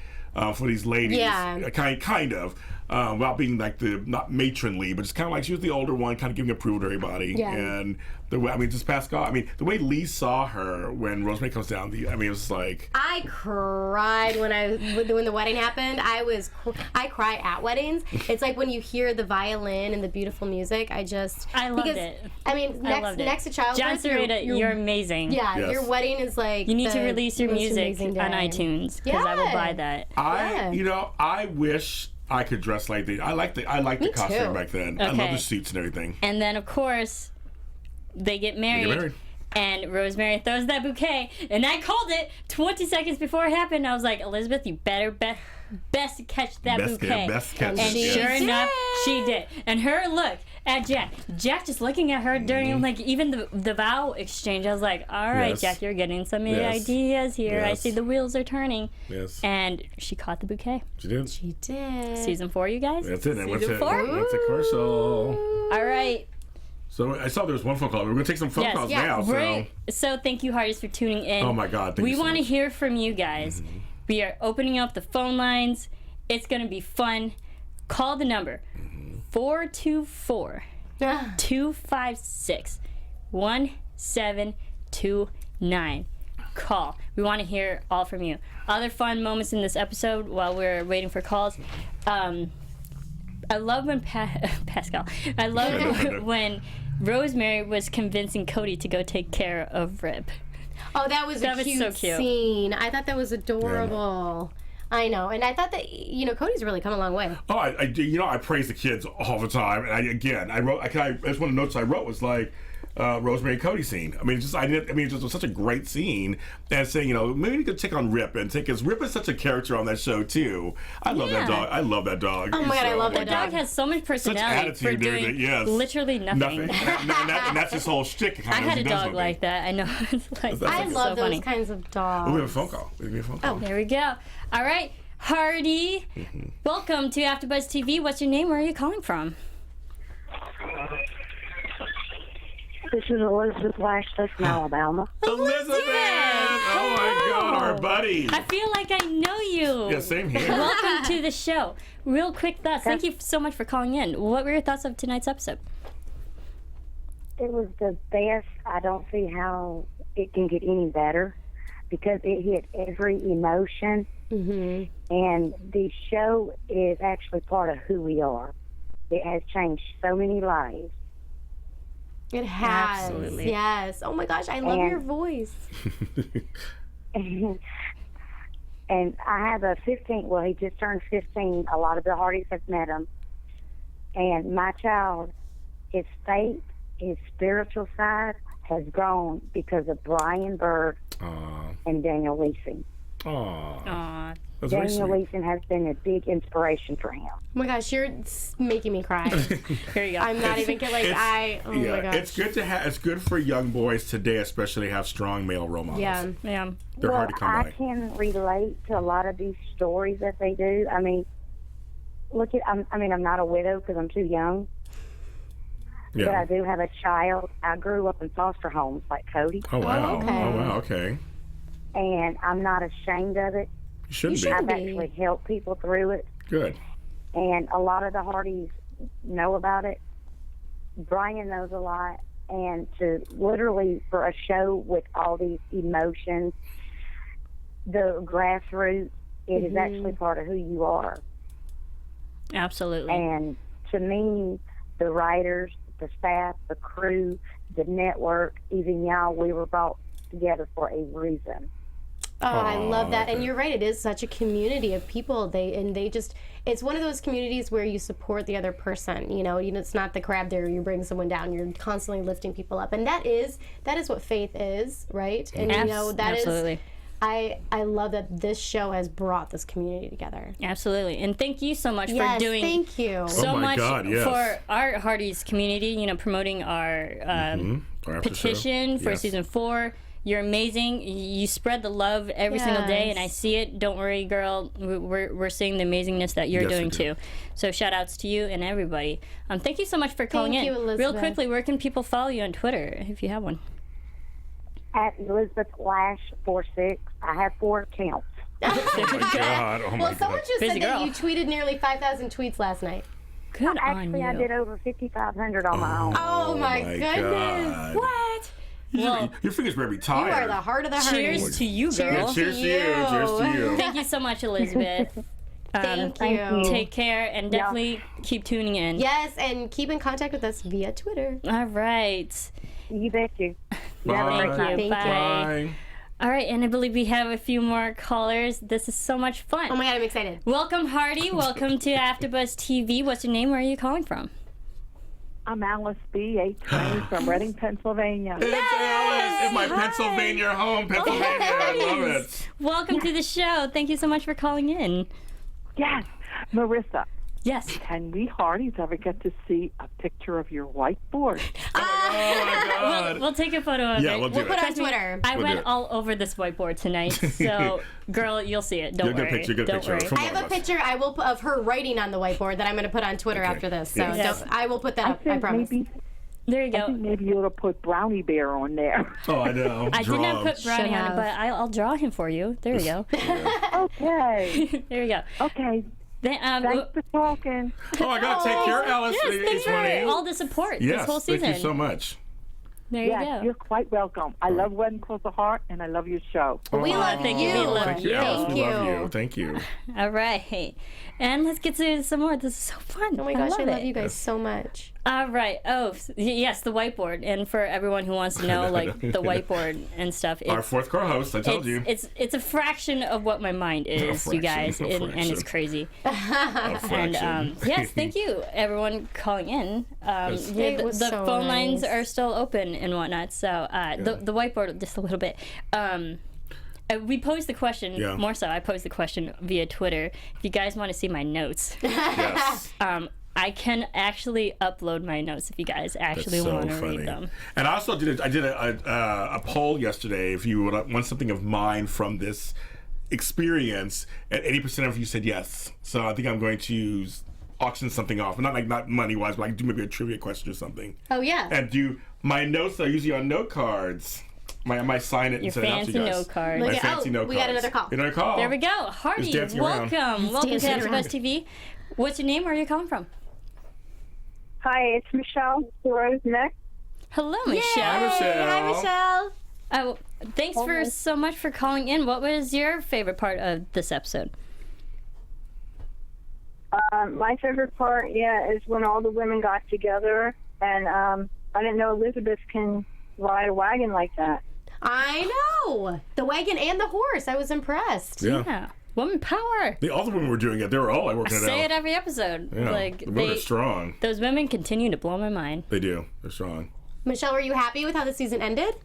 Speaker 4: for these ladies.
Speaker 3: Yeah.
Speaker 4: Kind of. Without being like not matronly, but just kind of like she was the older one, kind of giving approval to everybody.
Speaker 3: Yeah.
Speaker 4: And the way, just Pascal. The way Lee saw her when Rosemary comes down. It was like
Speaker 3: I cried when the wedding happened. I cry at weddings. It's like when you hear the violin and the beautiful music. I loved
Speaker 1: it.
Speaker 3: Next to childbirth,
Speaker 1: John Serrata, you're amazing.
Speaker 3: Yeah,
Speaker 4: Yes.
Speaker 3: your wedding is like
Speaker 1: You need to release your
Speaker 3: most
Speaker 1: music on
Speaker 3: amazing day.
Speaker 1: iTunes because I will buy that.
Speaker 4: I wish I could dress like the. I like the costume
Speaker 3: too.
Speaker 4: back then. I love
Speaker 1: Okay.
Speaker 4: the suits and everything.
Speaker 1: And then, of course, they get married. And Rosemary throws that bouquet. And I called it 20 seconds before it happened. I was like, Elizabeth, you better best catch that bouquet.
Speaker 4: Best catch.
Speaker 1: And
Speaker 3: She
Speaker 1: sure
Speaker 3: did.
Speaker 1: enough, she did. And her look at Jack just looking at her during like even the vow exchange, I was like, all right,
Speaker 4: Yes.
Speaker 1: Jack, you're getting some
Speaker 4: Yes.
Speaker 1: ideas here. I
Speaker 4: Yes.
Speaker 1: see the wheels are turning.
Speaker 4: Yes.
Speaker 1: And she caught the bouquet.
Speaker 4: She did.
Speaker 3: She did.
Speaker 1: Season 4, you guys?
Speaker 4: That's it.
Speaker 1: Season 4?
Speaker 4: That's a commercial.
Speaker 1: All right.
Speaker 4: So I saw there was one phone call. We're going to take some phone calls now.
Speaker 1: Right. So thank you, Hearties, for tuning in.
Speaker 4: Oh, my God. Thank
Speaker 1: we
Speaker 4: you so
Speaker 1: want to
Speaker 4: much.
Speaker 1: hear from you guys. We are opening up the phone It's going to be fun. Call the number 424-256-1729. Call. We want to hear all from you. Other fun moments in this episode while we're waiting for calls. I love when Pascal. I love when Rosemary was convincing Cody to go take care of Rib.
Speaker 3: Oh, that was
Speaker 1: That
Speaker 3: a
Speaker 1: was
Speaker 3: cute,
Speaker 1: so cute.
Speaker 3: scene. I thought that was adorable. I know, and I thought that Cody's really come a long way.
Speaker 4: Oh, I praise the kids all the time. And that's one of the notes I wrote was like, Rosemary and Cody scene. It just was such a great scene. And saying, maybe we could take on Rip because Rip is such a character on that show too. I love that dog. I love that dog.
Speaker 3: Oh my God, I love that
Speaker 1: The dog has so much personality for
Speaker 4: attitude and
Speaker 1: doing
Speaker 4: everything, yes.
Speaker 1: literally nothing.
Speaker 4: and that's his whole shtick.
Speaker 1: I had a dog like that. I know. It's like,
Speaker 3: I
Speaker 1: it's
Speaker 3: love
Speaker 1: so
Speaker 3: those
Speaker 1: funny.
Speaker 3: kinds of dogs.
Speaker 4: We have a phone call.
Speaker 1: There we go. All right, Hardy. Welcome to AfterBuzz TV. What's your name? Where are you calling from?
Speaker 5: This is Elizabeth Lashley from Alabama.
Speaker 4: Elizabeth! Oh my God, our buddy.
Speaker 1: I feel like I know you.
Speaker 4: Yeah, same here.
Speaker 1: Welcome to the show. Real quick thoughts. Thank you so much for calling in. What were your thoughts of tonight's episode?
Speaker 5: It was the best. I don't see how it can get any better because it hit every emotion.
Speaker 3: Mm-hmm.
Speaker 5: And the show is actually part of who we are. It has changed so many lives.
Speaker 3: It has.
Speaker 1: Absolutely.
Speaker 3: Yes. Oh my gosh, I love
Speaker 5: And-
Speaker 3: your voice.
Speaker 5: And I have a 15, well, he just turned 15. A lot of the Hearties have met him. And my child, his faith, his spiritual side has grown because of Brian Bird and Daniel Lissing.
Speaker 1: Aw.
Speaker 4: That's very
Speaker 5: Daniel
Speaker 4: sweet.
Speaker 5: Lissing has been a big inspiration for him.
Speaker 3: Oh my gosh, you're making me cry.
Speaker 1: Here you go.
Speaker 3: I'm not even kidding. Oh my gosh.
Speaker 4: It's good to have. It's good for young boys today, especially to have strong male role models.
Speaker 3: Yeah.
Speaker 1: Yeah.
Speaker 4: They're hard to come
Speaker 5: I
Speaker 4: by.
Speaker 5: can relate to a lot of these stories that they do. I'm not a widow because I'm too young, but I do have a child. I grew up in foster homes like Cody,
Speaker 4: Oh wow.
Speaker 3: okay.
Speaker 4: Oh wow. Okay.
Speaker 5: and I'm not ashamed of it.
Speaker 4: You shouldn't
Speaker 3: You
Speaker 4: be.
Speaker 3: should.
Speaker 5: I've actually helped people through it,
Speaker 4: Good.
Speaker 5: and a lot of the Hearties know about it. Brian knows a lot, and to literally for a show with all these emotions, the grassroots, it is actually part of who you are.
Speaker 1: Absolutely.
Speaker 5: And to me, the writers, the staff, the crew, the network, even y'all, we were brought together for a reason.
Speaker 3: Oh, I love that.
Speaker 4: okay.
Speaker 3: And you're right, it is such a community of people. It's one of those communities where you support the other person. It's not the crab there, you bring someone down. You're constantly lifting people up. And that is what faith is, right? And that is,
Speaker 1: Absolutely.
Speaker 3: I love that this show has brought this community together.
Speaker 1: Absolutely. And thank you so much
Speaker 3: Yes,
Speaker 1: for doing
Speaker 3: thank you.
Speaker 1: so
Speaker 4: Oh my
Speaker 1: much
Speaker 4: God, yes.
Speaker 1: for our Hearties community, you know, promoting our
Speaker 4: Our after
Speaker 1: petition
Speaker 4: show.
Speaker 1: for
Speaker 4: Yes.
Speaker 1: season 4. You're amazing. You spread the love every single day, and I
Speaker 3: Yes.
Speaker 1: see it. Don't worry, girl. We're seeing the amazingness that you're
Speaker 4: Yes, we
Speaker 1: doing
Speaker 4: do.
Speaker 1: too. So shout outs to you and everybody. Thank you so much for calling
Speaker 3: Thank
Speaker 1: in.
Speaker 3: you,
Speaker 1: Real
Speaker 3: Elizabeth.
Speaker 1: quickly, where can people follow you on Twitter if you have one?
Speaker 5: At Elizabeth Lash 46. I have 4 accounts.
Speaker 4: Oh my God. Oh my
Speaker 3: Well, someone
Speaker 4: God.
Speaker 3: just
Speaker 1: Busy
Speaker 3: said that
Speaker 1: girl.
Speaker 3: you tweeted nearly 5,000 tweets last night.
Speaker 1: Good on
Speaker 5: Actually,
Speaker 1: you.
Speaker 5: I did over 5,500 on my own.
Speaker 3: Oh, my goodness.
Speaker 4: God.
Speaker 3: What?
Speaker 1: Well,
Speaker 4: Your fingers better be
Speaker 3: You
Speaker 4: tired.
Speaker 3: are the heart of the Hearties.
Speaker 1: cheers to you, girl.
Speaker 4: Yeah, cheers to you. Cheers to you.
Speaker 1: Thank you so much, Elizabeth.
Speaker 3: Thank
Speaker 5: Thank
Speaker 3: you.
Speaker 5: you.
Speaker 1: Take care and definitely keep tuning in.
Speaker 3: Yes, and keep in contact with us via Twitter.
Speaker 1: All right.
Speaker 5: You bet you.
Speaker 4: Bye.
Speaker 5: Have a great
Speaker 1: Thank
Speaker 5: night.
Speaker 1: you.
Speaker 3: Thank
Speaker 1: Bye.
Speaker 3: you.
Speaker 4: Bye.
Speaker 1: All right, and I believe we have a few more callers. This is so much fun.
Speaker 3: Oh my God, I'm excited.
Speaker 1: Welcome, Hardy. Welcome to AfterBuzz TV. What's your name? Where are you calling from?
Speaker 6: I'm Alice B. 820 from Reading, Pennsylvania.
Speaker 4: It's Alice in my Pennsylvania home, Pennsylvania. I love it.
Speaker 1: Welcome to the show. Thank you so much for calling in.
Speaker 6: Yes, Marissa,
Speaker 1: Yes.
Speaker 6: can we Hearties ever get to see a picture of your whiteboard?
Speaker 4: Oh my God.
Speaker 1: We'll take a photo of
Speaker 4: Yeah,
Speaker 1: it.
Speaker 4: we'll do
Speaker 3: We'll
Speaker 4: it.
Speaker 3: put it on
Speaker 1: Trust me,
Speaker 3: Twitter.
Speaker 1: I
Speaker 4: We'll do
Speaker 1: went
Speaker 4: it.
Speaker 1: all over this whiteboard tonight, so girl, you'll see it. Don't
Speaker 4: You'll get a
Speaker 1: worry.
Speaker 4: picture, you'll get a
Speaker 1: Don't
Speaker 4: picture
Speaker 1: worry.
Speaker 4: from
Speaker 3: I have a picture I will put of her writing on the whiteboard that I'm going to put on Twitter after this. So
Speaker 4: Yes.
Speaker 3: I will put that up. I promise.
Speaker 1: There you
Speaker 6: I think
Speaker 1: go.
Speaker 6: maybe you ought to put Brownie Bear on there.
Speaker 4: Oh, I know.
Speaker 1: I did not put Brownie
Speaker 3: Should
Speaker 1: on it,
Speaker 3: have.
Speaker 1: but I'll draw him for you. There we go.
Speaker 6: Okay.
Speaker 1: There you go.
Speaker 6: Okay.
Speaker 1: Then,
Speaker 6: Thanks for talking.
Speaker 4: Oh my God, take care, Alice.
Speaker 1: yes, thanks for
Speaker 4: 820.
Speaker 1: all the support this
Speaker 4: Yes,
Speaker 1: whole season.
Speaker 4: thank you so much.
Speaker 1: There you
Speaker 6: Yes,
Speaker 1: go.
Speaker 6: you're quite welcome. I love Wedding Close the Heart, and I love your show.
Speaker 3: We love
Speaker 1: thank
Speaker 3: you.
Speaker 1: you. We love
Speaker 4: Thank you,
Speaker 1: you.
Speaker 4: Alice.
Speaker 3: Thank
Speaker 4: We love
Speaker 3: you.
Speaker 4: you. Thank you.
Speaker 1: All right. And let's get to some more. This is so fun.
Speaker 3: Oh my gosh, I love
Speaker 1: it.
Speaker 3: you guys so much.
Speaker 1: All right. Oh, yes, the whiteboard. And for everyone who wants to know, like, the whiteboard and stuff,
Speaker 4: Our
Speaker 1: it's,
Speaker 4: fourth co-host, I told you.
Speaker 1: it's a fraction of what my mind is, you guys,
Speaker 4: fraction, a
Speaker 1: and it's
Speaker 4: fraction.
Speaker 1: crazy.
Speaker 4: A
Speaker 1: And
Speaker 4: fraction.
Speaker 1: yes, thank you, everyone calling in.
Speaker 4: Yes.
Speaker 1: Yeah,
Speaker 3: It
Speaker 1: the
Speaker 3: was so
Speaker 1: phone lines
Speaker 3: nice.
Speaker 1: are still open and whatnot. So the whiteboard, just a little bit. We posed the question,
Speaker 4: Yeah.
Speaker 1: more so, I posed the question via Twitter. If you guys want to see my notes,
Speaker 4: Yes.
Speaker 1: I can actually upload my notes if you guys actually
Speaker 4: That's so
Speaker 1: want to
Speaker 4: funny.
Speaker 1: read them.
Speaker 4: And I also did a poll yesterday. If you would want something of mine from this experience, and 80% of you said yes. So I think I'm going to auction something off. Not money wise, but like do maybe a trivia question or something.
Speaker 3: Oh, yeah.
Speaker 4: And do my notes are usually on note cards. I might sign it and
Speaker 1: Your
Speaker 4: send it out to you
Speaker 1: fancy
Speaker 4: guys.
Speaker 1: note card.
Speaker 3: Look
Speaker 4: My
Speaker 3: at-
Speaker 4: fancy note
Speaker 3: we got
Speaker 4: cards.
Speaker 3: another call.
Speaker 4: Another call.
Speaker 1: There we go. Hardy,
Speaker 4: It's dancing around.
Speaker 1: welcome. Welcome to
Speaker 3: dancing around.
Speaker 1: AfterBuzz TV. What's your name? Where are you calling from?
Speaker 5: Hi, it's Michelle. Rose next.
Speaker 1: Hello,
Speaker 4: Hi,
Speaker 1: Michelle.
Speaker 4: Michelle.
Speaker 3: Hi, Michelle.
Speaker 1: Oh, thanks for so much for calling in. What was your favorite part of this episode?
Speaker 5: My favorite part, is when all the women got together, and I didn't know Elizabeth can ride a wagon like that.
Speaker 3: I know. The wagon and the horse. I was impressed.
Speaker 4: Yeah.
Speaker 1: Yeah. Woman power.
Speaker 4: All the women were doing it. They were all like working it out.
Speaker 1: Say it every episode.
Speaker 4: Yeah.
Speaker 1: Like
Speaker 4: the women are strong.
Speaker 1: those women continue to blow my mind.
Speaker 4: They do. They're strong.
Speaker 3: Michelle, were you happy with how the season ended?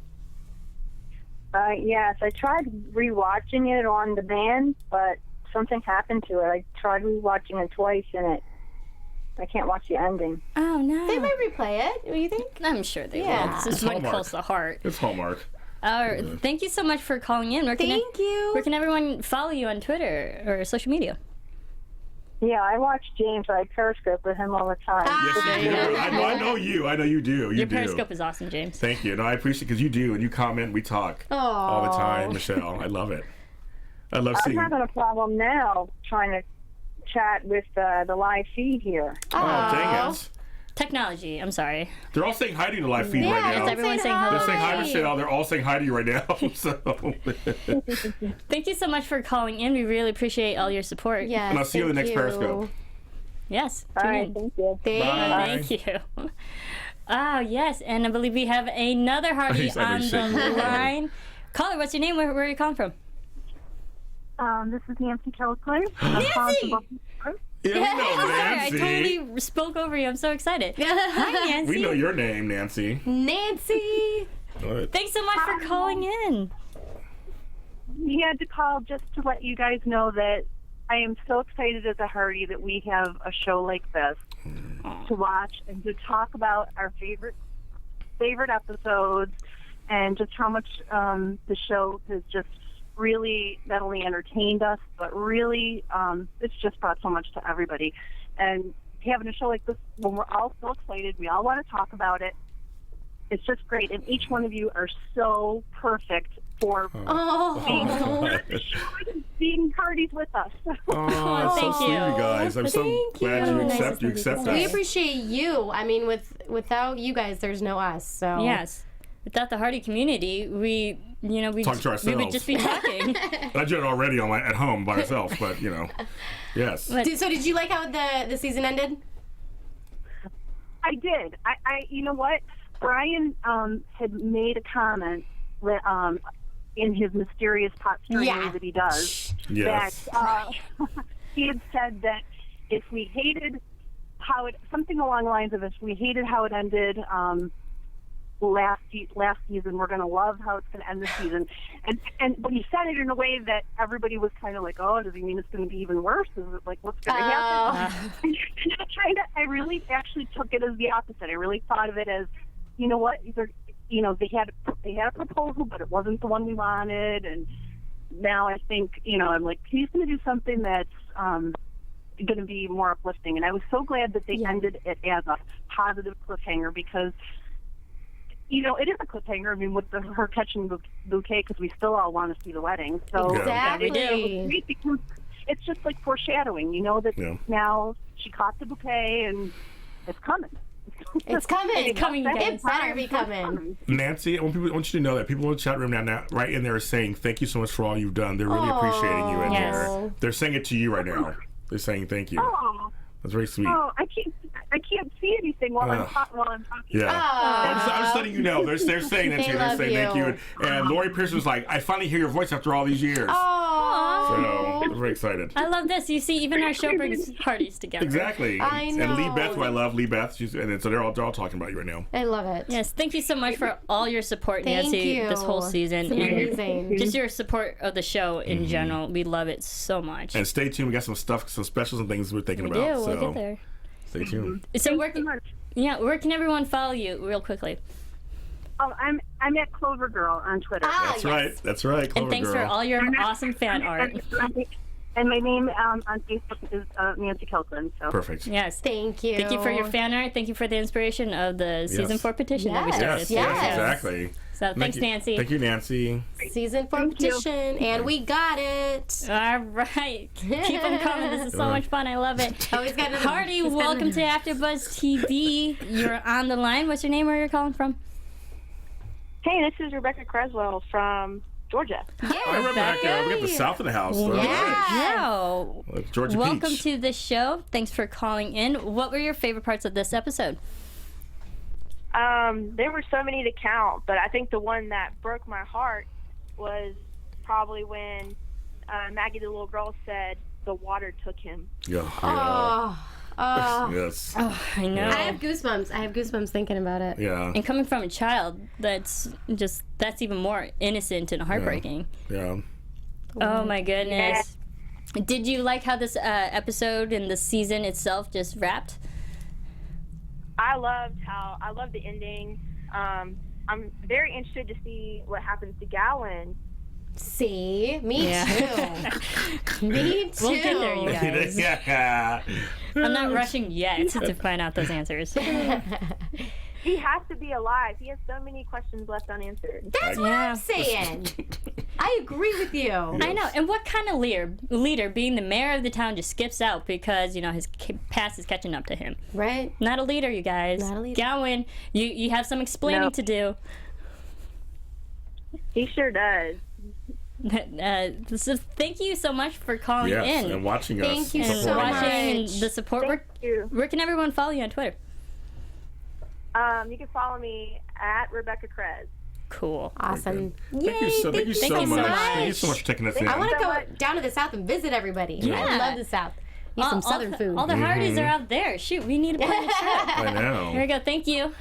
Speaker 5: Yes, I tried rewatching it on demand, but something happened to it. I tried rewatching it twice, and I can't watch the ending.
Speaker 1: Oh no.
Speaker 3: They might replay it. What do you think?
Speaker 1: I'm sure they
Speaker 3: Yeah.
Speaker 1: will. This is
Speaker 4: It's
Speaker 1: one
Speaker 4: Hallmark.
Speaker 1: close to heart.
Speaker 4: It's Hallmark.
Speaker 1: Thank you so much for calling in. Where can
Speaker 3: Thank you.
Speaker 1: Where can everyone follow you on Twitter or social media?
Speaker 5: Yeah, I watch James. I Periscope with him all the time.
Speaker 4: Yes, you do. I know you. I know you do. You
Speaker 1: Your
Speaker 4: do.
Speaker 1: Periscope is awesome, James.
Speaker 4: Thank you. No, I appreciate it because you do, and you comment, we talk all the time,
Speaker 3: Aw.
Speaker 4: Michelle. I love it. I love
Speaker 5: I'm
Speaker 4: seeing.
Speaker 5: having a problem now trying to chat with the live feed here.
Speaker 4: Oh, dang it.
Speaker 1: Technology. I'm sorry.
Speaker 4: They're all saying hi to you in the live feed
Speaker 3: Yeah,
Speaker 4: right
Speaker 1: Is
Speaker 4: now.
Speaker 1: everyone
Speaker 3: Say
Speaker 1: saying
Speaker 3: hi.
Speaker 1: hello?
Speaker 4: They're saying hi, Michelle. They're all saying hi to you right now. So,
Speaker 1: Thank you so much for calling in. We really appreciate all your support.
Speaker 3: Yes.
Speaker 4: And I'll see you in the
Speaker 3: thank
Speaker 4: next Periscope.
Speaker 1: Yes.
Speaker 5: All
Speaker 1: Tune
Speaker 5: right,
Speaker 1: in.
Speaker 5: thank you.
Speaker 3: Thanks.
Speaker 1: Thank you. Oh, yes. And I believe we have another Hardy
Speaker 4: He's
Speaker 1: on the
Speaker 4: shaking.
Speaker 1: line. Caller, what's your name? Where are you calling from?
Speaker 5: This is Nancy Kelly.
Speaker 1: Nancy!
Speaker 4: Yeah, we know
Speaker 1: Sorry, I
Speaker 4: Nancy.
Speaker 1: totally spoke over you. I'm so excited. Hi, Nancy.
Speaker 4: We know your name, Nancy.
Speaker 3: Nancy.
Speaker 4: Good.
Speaker 1: Thanks so much for calling in.
Speaker 6: we had to call just to let you guys know that I am so excited as a Heartie that we have a show like this to watch and to talk about our favorite episodes and just how much the show has just really not only entertained us, but really it's just brought so much to everybody. And having a show like this when we're all so excited, we all want to talk about it. It's just great, and each one of you are so perfect for being Hearties with us.
Speaker 4: Oh,
Speaker 1: thank
Speaker 4: so sweet,
Speaker 1: you.
Speaker 4: you guys. I'm so glad you accept
Speaker 3: We
Speaker 4: us.
Speaker 3: appreciate you. I mean, without you guys, there's no us. So
Speaker 1: Yes. Without the Heartie community, we
Speaker 4: Talk to
Speaker 1: we would
Speaker 4: ourselves.
Speaker 1: just be talking.
Speaker 4: I did it already at home by myself, but yes.
Speaker 3: So did you like how the season ended?
Speaker 6: I did. I you know what? Brian had made a comment that, in his mysterious pot stirring way that he does.
Speaker 4: Yes.
Speaker 6: That he had said that if we hated something along the lines of if we hated how it ended last season, we're going to love how it's going to end this season. But he said it in a way that everybody was kind of like, oh, does he mean it's going to be even worse? Is it like, what's going to happen? I really actually took it as the opposite. I really thought of it as, you know what, they had a proposal, but it wasn't the one we wanted. And now I think, I'm like, he's going to do something that's going to be more uplifting. And I was so glad that they ended it as a positive cliffhanger because, it is a cliffhanger. I mean, with her catching the bouquet, because we still all want to see the wedding. So
Speaker 3: Exactly.
Speaker 6: it becomes, it's just like foreshadowing, that now she caught the bouquet and it's coming.
Speaker 3: It's coming.
Speaker 1: It's coming, you guys.
Speaker 3: It better be coming.
Speaker 4: Nancy, I want you to know that people in the chat room now right in there are saying thank you so much for all you've done. They're really appreciating you in there. They're saying it to you right now. They're saying thank you.
Speaker 6: Oh,
Speaker 4: That's very sweet.
Speaker 6: I can't see anything while I'm talking.
Speaker 4: Yeah. I'm just letting you know. They're saying that to you. They're saying thank you. And Lori Pearson was like, I finally hear your voice after all these years. So I'm very excited.
Speaker 1: I love this. You see, even our show brings Hearties together.
Speaker 4: Exactly.
Speaker 3: I know.
Speaker 4: And Lee Beth, who I love, Lee Beth, so they're all talking about you right now.
Speaker 3: I love it.
Speaker 1: Yes, thank you so much for all your support,
Speaker 3: Thank
Speaker 1: Nancy,
Speaker 3: you.
Speaker 1: this whole season.
Speaker 3: It's amazing.
Speaker 1: And just your support of the show in general. We love it so much.
Speaker 4: And stay tuned. We got some specials and things we're thinking
Speaker 1: We
Speaker 4: about.
Speaker 1: do.
Speaker 4: So
Speaker 1: We'll get there.
Speaker 4: stay tuned.
Speaker 1: So where can everyone follow you real quickly?
Speaker 6: Oh, I'm at Clover Girl on Twitter.
Speaker 4: That's right. That's right. Clover
Speaker 1: And thanks
Speaker 4: Girl.
Speaker 1: for all your awesome fan art.
Speaker 6: And my name on Facebook is Nancy Kelson. So.
Speaker 4: Perfect.
Speaker 1: Yes.
Speaker 3: Thank you.
Speaker 1: Thank you for your fan art. Thank you for the inspiration of the season 4 petition that we started.
Speaker 4: Yes, exactly.
Speaker 1: So thanks, Nancy.
Speaker 4: Thank you, Nancy.
Speaker 3: Season 4 petition, and we got it.
Speaker 1: All right. Keep them coming. This is so much fun. I love it.
Speaker 3: Oh, he's got another-
Speaker 1: Heartie, welcome to AfterBuzz TV. You're on the line. What's your name? Where you're calling from?
Speaker 7: Hey, this is Rebecca Creswell from Georgia.
Speaker 4: Hi, Rebecca. We got the South of the house.
Speaker 1: Yeah.
Speaker 4: Georgia
Speaker 1: Welcome
Speaker 4: Peach.
Speaker 1: to the show. Thanks for calling in. What were your favorite parts of this episode?
Speaker 7: There were so many to count, but I think the one that broke my heart was probably when Maggie, the little girl, said the water took him.
Speaker 4: Yeah. Yes.
Speaker 1: Oh, I know.
Speaker 3: I have goosebumps thinking about it.
Speaker 4: Yeah.
Speaker 1: And coming from a child, that's even more innocent and heartbreaking.
Speaker 4: Yeah.
Speaker 1: Oh my goodness. Did you like how this episode and the season itself just wrapped?
Speaker 7: I loved the ending. I'm very interested to see what happens to Gowan.
Speaker 3: See? Me too. Me too.
Speaker 1: We'll get there, you guys.
Speaker 4: Yeah.
Speaker 1: I'm not rushing yet to find out those answers.
Speaker 7: He has to be alive. He has so many questions left unanswered.
Speaker 3: That's what I'm saying. I agree with you.
Speaker 1: I know. And what kind of leader, being the mayor of the town, just skips out because, his past is catching up to him?
Speaker 3: Right?
Speaker 1: Not a leader, you guys.
Speaker 3: Not a leader.
Speaker 1: Gowan, you have some explaining to do.
Speaker 7: He sure does.
Speaker 1: So thank you so much for calling in
Speaker 4: and watching us.
Speaker 3: Thank you
Speaker 1: and
Speaker 3: so
Speaker 1: watching
Speaker 3: much.
Speaker 1: and the support.
Speaker 7: Thank you.
Speaker 1: Where can everyone follow you on Twitter?
Speaker 7: You can follow me at Rebecca Krez.
Speaker 1: Cool.
Speaker 3: Awesome.
Speaker 4: Thank you so much. Thank you so much for taking us in.
Speaker 3: I want to go down to the South and visit everybody.
Speaker 1: Yeah.
Speaker 3: I love the South. Eat some Southern food.
Speaker 1: All the Hearties are out there. Shoot, we need to plan a trip.
Speaker 4: I know.
Speaker 1: Here we go. Thank you.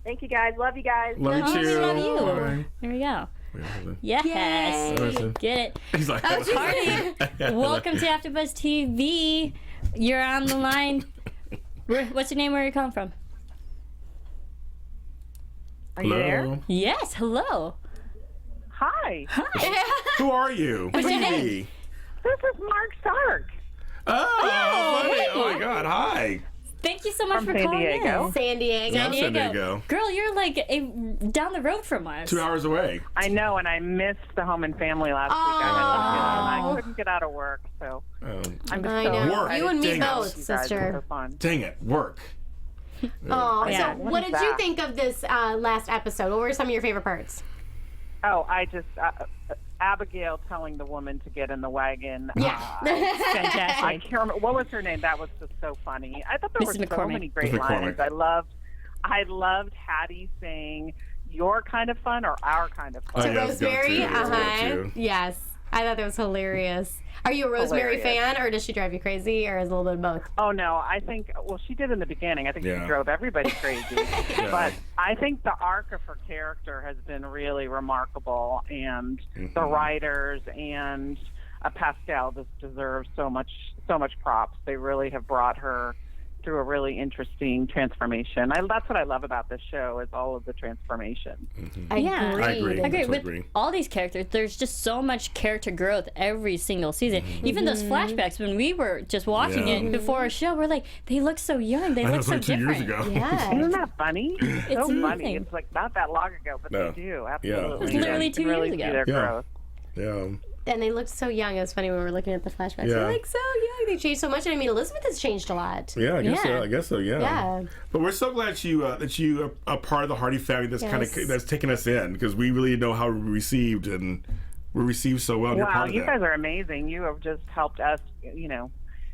Speaker 7: Thank you, guys. Love you guys.
Speaker 4: Love you too.
Speaker 1: We love you.
Speaker 4: Bye.
Speaker 1: Here we go. Yes.
Speaker 3: Yay.
Speaker 1: Get it.
Speaker 4: He's like,
Speaker 1: Hardy, welcome to AfterBuzz TV. You're on the line. What's your name? Where are you calling from?
Speaker 8: Are you there?
Speaker 1: Yes. Hello.
Speaker 8: Hi.
Speaker 4: Who are you?
Speaker 1: What's your name?
Speaker 8: This is Mark Stark.
Speaker 4: Oh, funny.
Speaker 1: hey,
Speaker 4: Oh my
Speaker 1: Mark.
Speaker 4: God. Hi.
Speaker 1: Thank you so much
Speaker 8: From
Speaker 1: for
Speaker 8: San
Speaker 1: calling
Speaker 8: Diego.
Speaker 1: in.
Speaker 3: San Diego.
Speaker 4: San Diego.
Speaker 1: Girl, you're like down the road from us.
Speaker 4: 2 hours away.
Speaker 8: I know, and I missed the Home and Family last week. I couldn't get out of work, so I'm
Speaker 3: I
Speaker 8: so
Speaker 3: know.
Speaker 4: Work.
Speaker 3: You and me
Speaker 4: Dang it.
Speaker 3: both,
Speaker 8: you guys.
Speaker 3: sister.
Speaker 8: It was so fun.
Speaker 4: Dang it. Work.
Speaker 3: Oh,
Speaker 1: Yeah.
Speaker 3: so what did you think of this last episode? What were some of your favorite parts?
Speaker 8: Oh, I just Abigail telling the woman to get in the wagon.
Speaker 3: Yeah.
Speaker 8: I
Speaker 1: Fantastic.
Speaker 8: can't remember what was her name. That was just so funny. I thought there were
Speaker 1: Mrs.
Speaker 8: so
Speaker 1: McCormick.
Speaker 8: many great
Speaker 4: Mrs. McCormick.
Speaker 8: lines. I loved Hattie saying "your kind of fun" or "our kind of fun."
Speaker 3: To
Speaker 4: yeah, it's good
Speaker 3: Rosemary?
Speaker 4: too. It's good too.
Speaker 3: Yes. I thought that was hilarious. Are you a Rosemary
Speaker 8: Hilarious.
Speaker 3: fan, or does she drive you crazy, or is it a little bit of both?
Speaker 8: Oh no, I think she did in the beginning. I think
Speaker 4: Yeah.
Speaker 8: she drove everybody crazy. But I think the arc of her character has been really remarkable, and the writers and Pascal just deserve so much props. They really have brought her through a really interesting transformation. That's what I love about this show, is all of the transformation.
Speaker 1: Yeah.
Speaker 4: I agree.
Speaker 1: I agree.
Speaker 4: Totally
Speaker 1: With
Speaker 4: agree.
Speaker 1: all these characters, there's just so much character growth every single season. Even those flashbacks, when we were just watching
Speaker 4: Yeah.
Speaker 1: it before our show, we're like, they look so young. They
Speaker 4: I know,
Speaker 1: look
Speaker 4: it's
Speaker 1: so
Speaker 4: like 2
Speaker 1: different.
Speaker 4: years ago.
Speaker 3: Yeah.
Speaker 8: Isn't that funny? It's so
Speaker 1: amazing.
Speaker 8: funny. It's like not that long ago, but
Speaker 4: No.
Speaker 8: they do.
Speaker 4: Yeah.
Speaker 8: Absolutely.
Speaker 4: It was
Speaker 1: literally
Speaker 8: You can
Speaker 1: 2
Speaker 8: really
Speaker 1: years
Speaker 8: see
Speaker 1: ago.
Speaker 8: their
Speaker 4: Yeah.
Speaker 8: growth.
Speaker 4: Yeah.
Speaker 3: And they looked so young. It was funny when we were looking at the flashbacks.
Speaker 4: Yeah.
Speaker 3: They're like so young. They changed so much. And I mean, Elizabeth has changed a lot.
Speaker 4: Yeah, I guess
Speaker 1: Yeah.
Speaker 4: so. I guess so. Yeah.
Speaker 3: Yeah.
Speaker 4: But we're so glad that you are part of the Hardy family. That's
Speaker 3: Yes.
Speaker 4: that's taken us in, because we really know how we received, and we're received so well. And you're
Speaker 8: Wow,
Speaker 4: part of
Speaker 8: you
Speaker 4: that.
Speaker 8: guys are amazing. You have just helped us,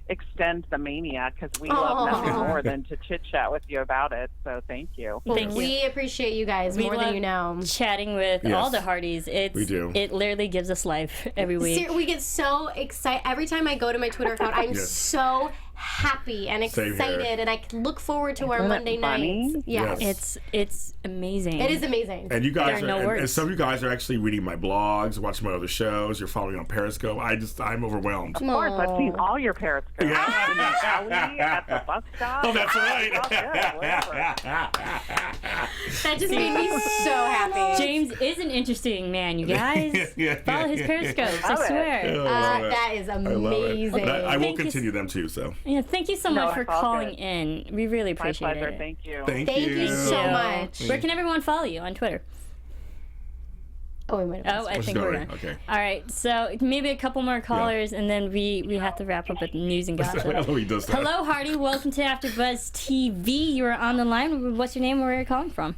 Speaker 8: extend the mania, because we love nothing more than to chit chat with you about it. So thank you.
Speaker 3: Well,
Speaker 1: Thank you.
Speaker 3: we appreciate you guys more than
Speaker 1: love
Speaker 3: you know.
Speaker 1: Chatting with
Speaker 4: Yes.
Speaker 1: all the Hardys,
Speaker 4: We do.
Speaker 1: It literally gives us life every week.
Speaker 3: We get so excited every time I go to my Twitter account. I'm
Speaker 4: Yes.
Speaker 3: so happy and
Speaker 4: Same here.
Speaker 3: excited, and I can look forward to our
Speaker 8: Isn't it
Speaker 3: Monday
Speaker 8: funny?
Speaker 3: nights. Yes.
Speaker 4: Yes.
Speaker 1: It's amazing.
Speaker 3: It is amazing.
Speaker 4: And you guys
Speaker 1: There are no
Speaker 4: and
Speaker 1: words.
Speaker 4: some of you guys are actually reading my blogs, watching my other shows. You're following on Periscope. I'm overwhelmed.
Speaker 8: Of course, I've seen all your Periscopes.
Speaker 4: Yeah.
Speaker 8: In the alley, at the bus stop.
Speaker 4: Oh, that's right.
Speaker 8: It's all good, whatever.
Speaker 3: That just made me so happy.
Speaker 1: James is an interesting man, you guys.
Speaker 4: Yeah.
Speaker 1: Follow his Periscopes, I
Speaker 8: Love it.
Speaker 1: swear.
Speaker 4: I love it.
Speaker 3: That is
Speaker 4: I love it.
Speaker 3: amazing.
Speaker 4: But I will
Speaker 1: Thank you.
Speaker 4: continue them too. So
Speaker 1: Yeah, thank you so much for
Speaker 8: it's all
Speaker 1: calling
Speaker 8: good.
Speaker 1: in. We really
Speaker 8: My
Speaker 1: appreciate
Speaker 8: pleasure.
Speaker 1: it.
Speaker 8: Thank you.
Speaker 4: thank
Speaker 3: Thank you so
Speaker 1: Yeah.
Speaker 3: much.
Speaker 1: Where can everyone follow you on Twitter?
Speaker 3: Oh, we might have
Speaker 1: Oh, I
Speaker 4: What's
Speaker 1: think we're
Speaker 4: going?
Speaker 1: done.
Speaker 4: Okay.
Speaker 1: All right, so maybe a couple more callers, and then we have to wrap up with news and gossip.
Speaker 4: He does that.
Speaker 1: Hello, Hardy. Welcome to AfterBuzz TV. You are on the line. What's your name? Where are you calling from?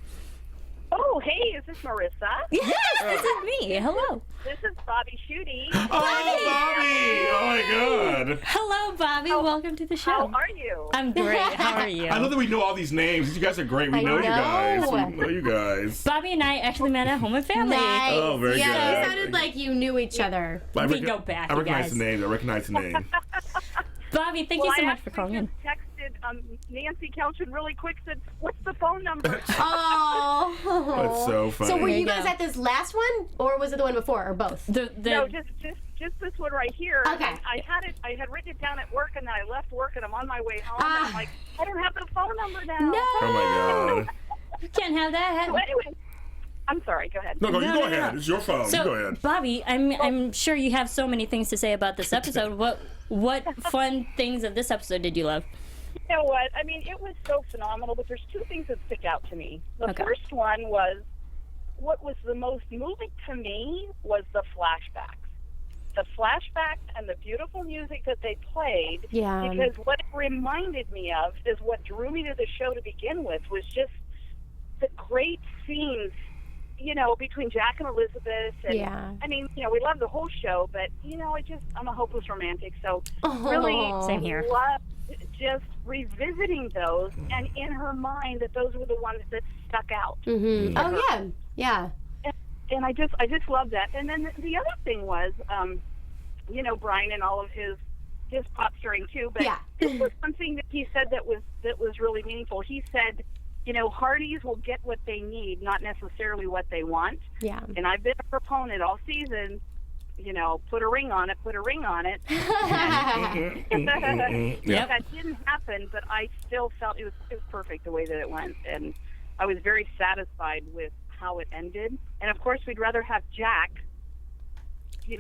Speaker 6: Oh, hey, is this Marissa?
Speaker 1: Yes, this is me. Hello.
Speaker 6: This is Bobby Shooty.
Speaker 4: Oh, Bobby! Oh my God!
Speaker 1: Hello, Bobby. Welcome to the show.
Speaker 6: How are you?
Speaker 1: I'm great. How are you?
Speaker 4: I love that we know all these names. You guys are great. We
Speaker 3: I
Speaker 4: know you guys.
Speaker 3: know.
Speaker 4: We know you guys.
Speaker 1: Bobby and I actually met at Home and Family.
Speaker 3: Nice.
Speaker 4: Oh, very
Speaker 3: yeah,
Speaker 4: good.
Speaker 3: you sounded like you knew each other.
Speaker 1: We go back,
Speaker 4: I
Speaker 1: you
Speaker 4: recognize
Speaker 1: guys.
Speaker 4: the name. I recognize the name.
Speaker 1: Bobby, thank you so
Speaker 6: I
Speaker 1: much for
Speaker 6: actually
Speaker 1: calling in.
Speaker 6: just texted Nancy Couchin really quick, said, what's the phone number?
Speaker 3: Oh.
Speaker 4: That's so funny.
Speaker 3: So were
Speaker 1: There
Speaker 3: you
Speaker 1: you
Speaker 3: guys
Speaker 1: go.
Speaker 3: at this last one, or was it the one before, or both?
Speaker 6: No, just this one right here.
Speaker 3: Okay.
Speaker 6: And I had written it down at work, and then I left work, and I'm on my way home, and
Speaker 3: Ah.
Speaker 6: I'm like, I don't have the phone number now.
Speaker 3: No.
Speaker 4: Oh my God.
Speaker 1: You can't have that.
Speaker 6: So anyway, I'm sorry, go ahead.
Speaker 4: No, you
Speaker 1: No,
Speaker 4: go
Speaker 1: no,
Speaker 4: ahead.
Speaker 1: no.
Speaker 4: It's your phone.
Speaker 1: So,
Speaker 4: you go ahead.
Speaker 1: Bobby, I'm sure you have so many things to say about this episode. What fun things of this episode did you love?
Speaker 6: You know what? I mean, it was so phenomenal, but there's two things that stick out to me. The
Speaker 1: Okay.
Speaker 6: first one was, what was the most moving to me was the flashbacks. The flashbacks and the beautiful music that they played.
Speaker 3: Yeah.
Speaker 6: Because what it reminded me of is what drew me to the show to begin with was just the great scenes, between Jack and Elizabeth. And,
Speaker 3: Yeah.
Speaker 6: I mean, we love the whole show, but, I'm a hopeless romantic, so really
Speaker 1: Same here.
Speaker 6: loved just revisiting those, and in her mind that those were the ones that stuck out.
Speaker 3: Mm-hmm. Oh yeah, yeah.
Speaker 6: And I just love that. And then the other thing was, Brian and all of his pop stirring too. But
Speaker 3: Yeah.
Speaker 6: there was something that he said that was really meaningful. He said, Hearties will get what they need, not necessarily what they want.
Speaker 3: Yeah.
Speaker 6: And I've been a proponent all season, put a ring on it.
Speaker 1: Yep.
Speaker 6: That didn't happen, but I still felt it was perfect the way that it went. And I was very satisfied with how it ended. And, of course, we'd rather have Jack,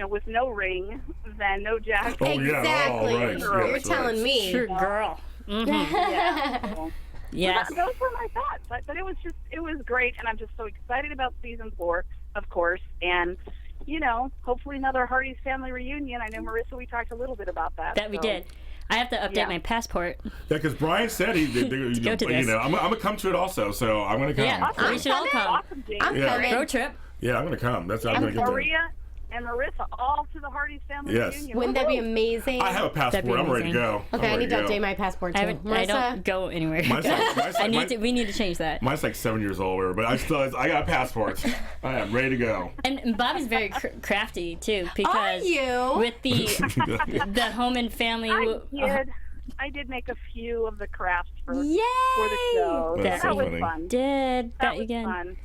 Speaker 6: with no ring than no Jack.
Speaker 4: Oh, yeah.
Speaker 3: Exactly.
Speaker 4: Oh, right.
Speaker 3: You're
Speaker 4: Yes,
Speaker 3: telling me.
Speaker 1: True girl.
Speaker 6: Yeah. So,
Speaker 1: Yes.
Speaker 6: those were my thoughts. But it was great, and I'm just so excited about season 4, of course. And, hopefully another Hearties family reunion. I know, Marisa, we talked a little bit about that.
Speaker 1: That we did. I have to update my passport.
Speaker 4: Yeah, because Brian said he did.
Speaker 1: Go to this.
Speaker 4: I'm going to come to it also, so I'm going to come.
Speaker 1: Yeah, we should all come.
Speaker 6: Awesome, James.
Speaker 3: I'm
Speaker 4: Yeah.
Speaker 3: coming.
Speaker 1: Road trip.
Speaker 4: Yeah, I'm going to come. I'm going to get there.
Speaker 6: Maria and Marissa, all to the Hearties family
Speaker 4: Yes.
Speaker 6: reunion.
Speaker 3: Wouldn't that be
Speaker 6: Woohoo!
Speaker 3: amazing?
Speaker 4: I have a passport.
Speaker 1: That'd be
Speaker 4: I'm ready to
Speaker 1: amazing.
Speaker 4: go.
Speaker 3: Okay, I need to update my passport too.
Speaker 1: I
Speaker 3: Marissa,
Speaker 1: don't go anywhere.
Speaker 4: Mine's like,
Speaker 1: We need to change that.
Speaker 4: Mine's like 7 years old, but I got a passport. I am ready to go.
Speaker 1: And Bobby's very crafty too, because
Speaker 3: you?
Speaker 1: with the home and family.
Speaker 6: I did make a few of the crafts for the
Speaker 3: Yay!
Speaker 6: show.
Speaker 4: That's
Speaker 6: That
Speaker 4: so
Speaker 6: was
Speaker 4: funny.
Speaker 6: fun.
Speaker 1: Did
Speaker 6: That
Speaker 1: bet
Speaker 6: was
Speaker 1: again.
Speaker 6: fun.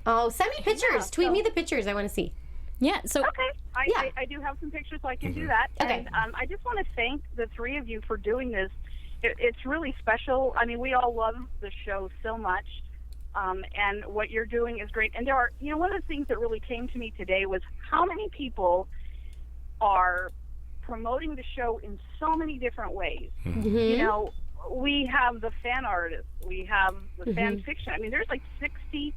Speaker 3: Oh, send me pictures.
Speaker 6: Yeah,
Speaker 3: Tweet me the pictures. I want to see.
Speaker 1: Yeah. So
Speaker 6: Okay,
Speaker 3: Yeah.
Speaker 6: I do have some pictures, so I can do that.
Speaker 3: Okay.
Speaker 6: And I just want to thank the three of you for doing this. It's really special. I mean, we all love the show so much, and what you're doing is great. And there are, one of the things that really came to me today was how many people are promoting the show in so many different ways. We have the fan artists, we have the fan fiction. I mean, there's like 60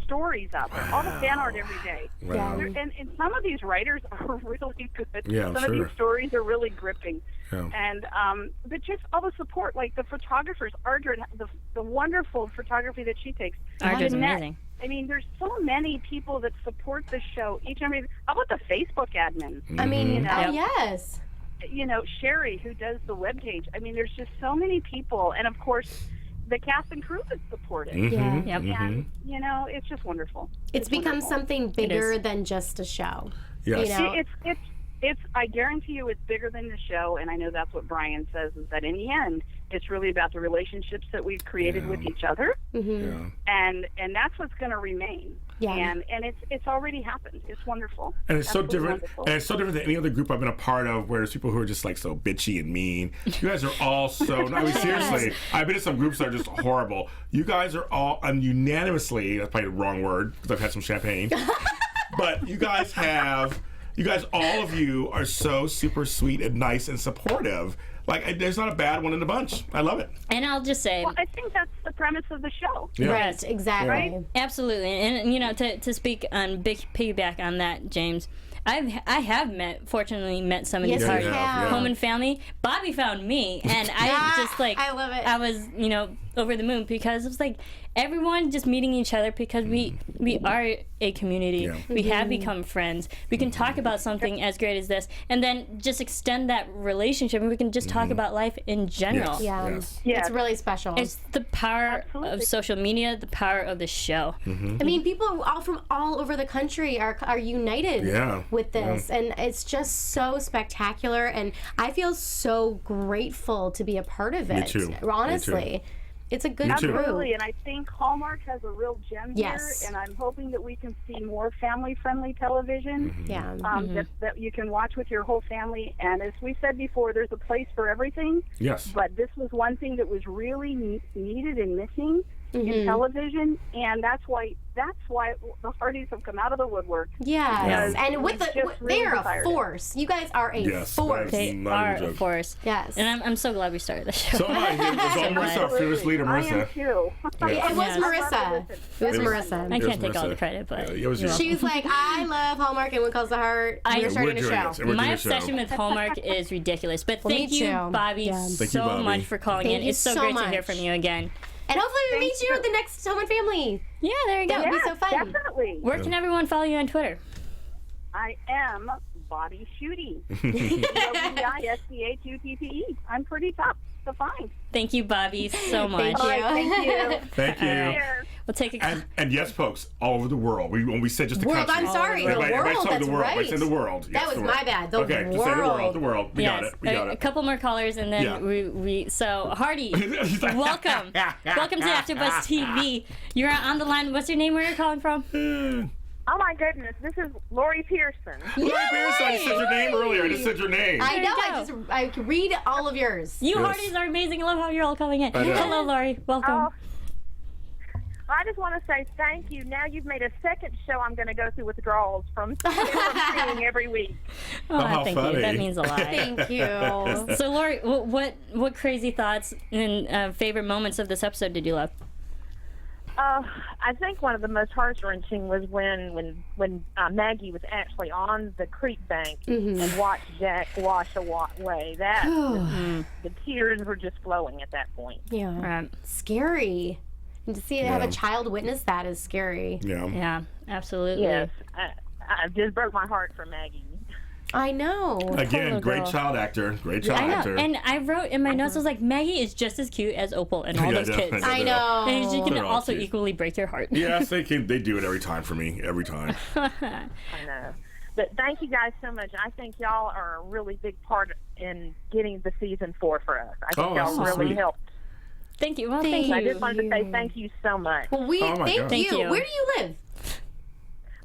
Speaker 6: stories out there, all the fan art every day.
Speaker 4: Wow.
Speaker 6: And some of these writers are really good.
Speaker 4: Yeah, I'm
Speaker 6: some of
Speaker 4: sure.
Speaker 6: these stories are really gripping.
Speaker 4: Yeah.
Speaker 6: And but just all the support, like the photographers, Ardra, the wonderful photography that she takes.
Speaker 1: Ardra's
Speaker 6: Janette.
Speaker 1: amazing.
Speaker 6: I mean, there's so many people that support the show. Each and every. How about the Facebook admin?
Speaker 3: I mean,
Speaker 1: Yep.
Speaker 3: yes.
Speaker 6: Sherry, who does the webpage. I mean, there's just so many people, and of course, the cast and crew that support it.
Speaker 3: Yeah.
Speaker 1: Yep.
Speaker 6: And it's just wonderful.
Speaker 3: It's become
Speaker 6: wonderful.
Speaker 3: something bigger than just a show.
Speaker 4: Yes.
Speaker 3: You know?
Speaker 6: It's I guarantee you it's bigger than the show, and I know that's what Brian says, is that in the end it's really about the relationships that we've created with each other,
Speaker 3: Mm-hmm.
Speaker 6: and that's what's going to remain.
Speaker 3: Yeah.
Speaker 6: And it's already happened. It's wonderful.
Speaker 4: And it's so
Speaker 6: Absolutely
Speaker 4: different.
Speaker 6: wonderful.
Speaker 4: And it's so different than any other group I've been a part of, where there's people who are just like so bitchy and mean. You guys are all so. I mean, seriously, I've been in some groups that are just horrible. You guys are all unanimously. That's probably the wrong word because I've had some champagne. But you guys, all of you are so super sweet and nice and supportive. Like, there's not a bad one in the bunch. I love it.
Speaker 1: And I'll just say,
Speaker 6: Well, I think that's the premise of the show.
Speaker 4: Yeah.
Speaker 3: Right, exactly.
Speaker 6: Right?
Speaker 1: absolutely. And to speak on piggyback on that, James, I have fortunately met some of
Speaker 3: Yes,
Speaker 1: these
Speaker 3: you
Speaker 1: Hearties
Speaker 3: have.
Speaker 1: home and family. Bobby found me, and I just like
Speaker 3: I love it.
Speaker 1: I was over the moon because it was like everyone just meeting each other because we are a community.
Speaker 4: Yeah.
Speaker 1: We have become friends. We can talk about something as great as this, and then just extend that relationship, and we can just talk about life in general.
Speaker 4: Yes.
Speaker 3: Yeah.
Speaker 4: Yes.
Speaker 6: Yes.
Speaker 3: It's really special.
Speaker 1: It's the power
Speaker 6: Absolutely.
Speaker 1: of social media, the power of the show.
Speaker 3: I mean, people all from all over the country are united
Speaker 4: Yeah.
Speaker 3: with this, and it's just so spectacular. And I feel so grateful to be a part of it.
Speaker 4: Me too.
Speaker 3: Honestly, it's a good
Speaker 4: Me too.
Speaker 3: crew.
Speaker 6: Absolutely, and I think Hallmark has a real gem
Speaker 3: Yes.
Speaker 6: here, and I'm hoping that we can see more family-friendly television
Speaker 3: Yeah.
Speaker 6: that you can watch with your whole family. And as we said before, there's a place for everything,
Speaker 4: Yes.
Speaker 6: but this was one thing that was really needed and missing in television, and that's why the Hearties have come out of the woodwork.
Speaker 3: Yes. And with
Speaker 6: It's
Speaker 3: the
Speaker 6: just
Speaker 3: they are
Speaker 6: really
Speaker 3: a
Speaker 6: tired.
Speaker 3: force. You guys are a
Speaker 4: Yes.
Speaker 3: force.
Speaker 1: They
Speaker 4: Not
Speaker 1: are
Speaker 4: even a
Speaker 1: a
Speaker 4: joke.
Speaker 1: force.
Speaker 3: Yes.
Speaker 1: And I'm so glad we started the show.
Speaker 4: So am I. It was all Marisa, our fearless leader,
Speaker 6: I am
Speaker 4: Marisa.
Speaker 6: too.
Speaker 3: It was
Speaker 1: Yes.
Speaker 3: Marissa. It was Marissa.
Speaker 1: I
Speaker 4: It was
Speaker 1: can't take all
Speaker 4: Marissa.
Speaker 1: the credit, but
Speaker 4: Yeah, it was you.
Speaker 3: She's like, I love Hallmark and What Calls the Heart. We're
Speaker 1: We're
Speaker 3: starting a
Speaker 4: doing
Speaker 3: show.
Speaker 4: this. We're
Speaker 1: my
Speaker 4: doing a show.
Speaker 1: obsession with Hallmark is ridiculous. But
Speaker 3: Well, me
Speaker 1: thank you,
Speaker 3: too.
Speaker 1: Bobby,
Speaker 3: Yeah.
Speaker 4: Thank you,
Speaker 1: so
Speaker 4: Bobby.
Speaker 1: much for calling
Speaker 3: Thank
Speaker 1: in.
Speaker 3: you
Speaker 1: It's so
Speaker 3: so
Speaker 1: great to hear
Speaker 3: much.
Speaker 1: from you again.
Speaker 3: And hopefully we meet you
Speaker 6: you.
Speaker 3: at the next Home and Family.
Speaker 1: Yeah, there you go.
Speaker 3: That would be so fun.
Speaker 6: Definitely.
Speaker 1: Where can everyone follow you on Twitter?
Speaker 6: I am Bobby Shooty. BobbySCHUTTE. I'm pretty tough to find.
Speaker 1: Thank you, Bobby, so much.
Speaker 3: Thank you.
Speaker 6: All right, thank you.
Speaker 4: Thank you.
Speaker 6: Take care.
Speaker 1: We'll take a
Speaker 4: and yes, folks, all over the world. When we said just the
Speaker 3: World,
Speaker 4: country.
Speaker 3: I'm sorry, the
Speaker 4: Everybody
Speaker 3: world,
Speaker 4: talk
Speaker 3: that's
Speaker 4: the world.
Speaker 3: right.
Speaker 4: Everybody say the world.
Speaker 3: That
Speaker 4: Yes,
Speaker 3: was
Speaker 4: the world.
Speaker 3: my bad, the
Speaker 4: okay, just say the world, the world. We got it, we got
Speaker 1: a
Speaker 4: it.
Speaker 1: couple more callers, and then
Speaker 4: Yeah.
Speaker 1: so Hardy, welcome to AfterBuzz TV. You're on the line. What's your name? Where you're calling from?
Speaker 7: Oh my goodness, this is Lori Pearson.
Speaker 4: Lori Pearson, I just said your name earlier. I just said your name.
Speaker 3: I know.
Speaker 1: go.
Speaker 3: I can read all of yours.
Speaker 1: You
Speaker 4: Yes.
Speaker 1: Hardys are amazing. I love how you're all calling in.
Speaker 4: I know.
Speaker 1: Hello, Lori. Welcome.
Speaker 7: Oh, I just want to say thank you. Now you've made a second show I'm going to go through withdrawals from seeing every week.
Speaker 1: Oh,
Speaker 4: how
Speaker 1: thank
Speaker 4: funny.
Speaker 1: you. That means a lot.
Speaker 3: Thank you.
Speaker 1: So, Lori, what crazy thoughts and favorite moments of this episode did you love?
Speaker 7: I think one of the most heart-wrenching was when Maggie was actually on the creek bank and watched Jack wash away. The tears were just flowing at that point.
Speaker 3: Yeah.
Speaker 1: Right.
Speaker 3: Scary. And to see have a child witness that is scary.
Speaker 4: Yeah.
Speaker 1: Yeah, absolutely.
Speaker 7: Yes, I just broke my heart for Maggie.
Speaker 3: I know.
Speaker 4: Again,
Speaker 1: little
Speaker 4: great
Speaker 1: girl.
Speaker 4: child actor. Great child
Speaker 1: I know.
Speaker 4: actor.
Speaker 1: And I wrote in my notes, I was like, Maggie is just as cute as Opal and all
Speaker 4: Yeah,
Speaker 1: those
Speaker 4: definitely.
Speaker 1: kids.
Speaker 3: I know.
Speaker 1: And she can
Speaker 4: They're all
Speaker 1: also
Speaker 4: cute.
Speaker 1: equally break your heart.
Speaker 4: Yes, they do it every time for me. Every time.
Speaker 7: I know. But thank you guys so much. I think y'all are a really big part in getting the season 4 for us. I think
Speaker 4: Oh, that's
Speaker 7: y'all
Speaker 4: so
Speaker 7: really
Speaker 4: sweet.
Speaker 7: helped.
Speaker 1: Thank you. Well, thank
Speaker 7: I
Speaker 1: you.
Speaker 7: just wanted to say thank you so much.
Speaker 3: Well, we
Speaker 4: Oh my God.
Speaker 1: Thank you.
Speaker 3: Where do you live?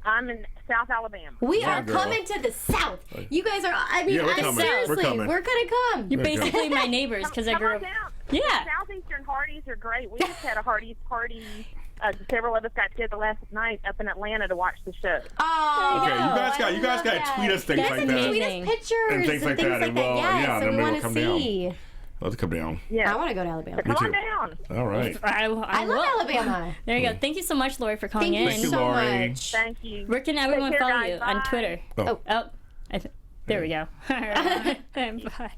Speaker 7: I'm in South Alabama.
Speaker 3: We
Speaker 4: Yeah,
Speaker 3: are
Speaker 4: girl.
Speaker 3: coming to the south. You guys are. I mean,
Speaker 4: Yeah, we're coming.
Speaker 3: seriously,
Speaker 4: We're coming.
Speaker 3: we're gonna come.
Speaker 1: You're basically my neighbors because I
Speaker 7: Come
Speaker 1: grew
Speaker 7: on
Speaker 1: up.
Speaker 7: down.
Speaker 1: Yeah.
Speaker 7: Southeastern Hearties are great. We just had a Hearties party. Several of us got together last night up in Atlanta to watch the show.
Speaker 3: Oh,
Speaker 4: Okay, you guys
Speaker 3: I
Speaker 4: got
Speaker 3: love
Speaker 4: to tweet us things
Speaker 1: That's
Speaker 4: like
Speaker 1: amazing.
Speaker 3: Tweet
Speaker 4: that.
Speaker 3: us pictures
Speaker 4: And things like that, and we'll-
Speaker 3: Yes,
Speaker 4: yeah,
Speaker 3: and
Speaker 4: then
Speaker 3: we
Speaker 4: we'll
Speaker 3: want to
Speaker 4: come down.
Speaker 3: see.
Speaker 4: Let's come down.
Speaker 7: Yeah.
Speaker 3: I want to go to Alabama.
Speaker 7: Come
Speaker 4: Me
Speaker 7: on
Speaker 4: too.
Speaker 7: down.
Speaker 4: All right.
Speaker 1: I
Speaker 3: I
Speaker 1: will.
Speaker 3: love Alabama.
Speaker 1: There you go. Thank you so much, Lori, for calling
Speaker 3: Thank you
Speaker 1: in.
Speaker 4: Thank you,
Speaker 3: so
Speaker 4: Lori.
Speaker 3: much.
Speaker 7: Thank you.
Speaker 1: Where can everyone
Speaker 7: Take care,
Speaker 1: follow
Speaker 7: guys.
Speaker 1: you on
Speaker 7: Bye.
Speaker 1: Twitter?
Speaker 4: Oh.
Speaker 1: There we go. All right. Bye.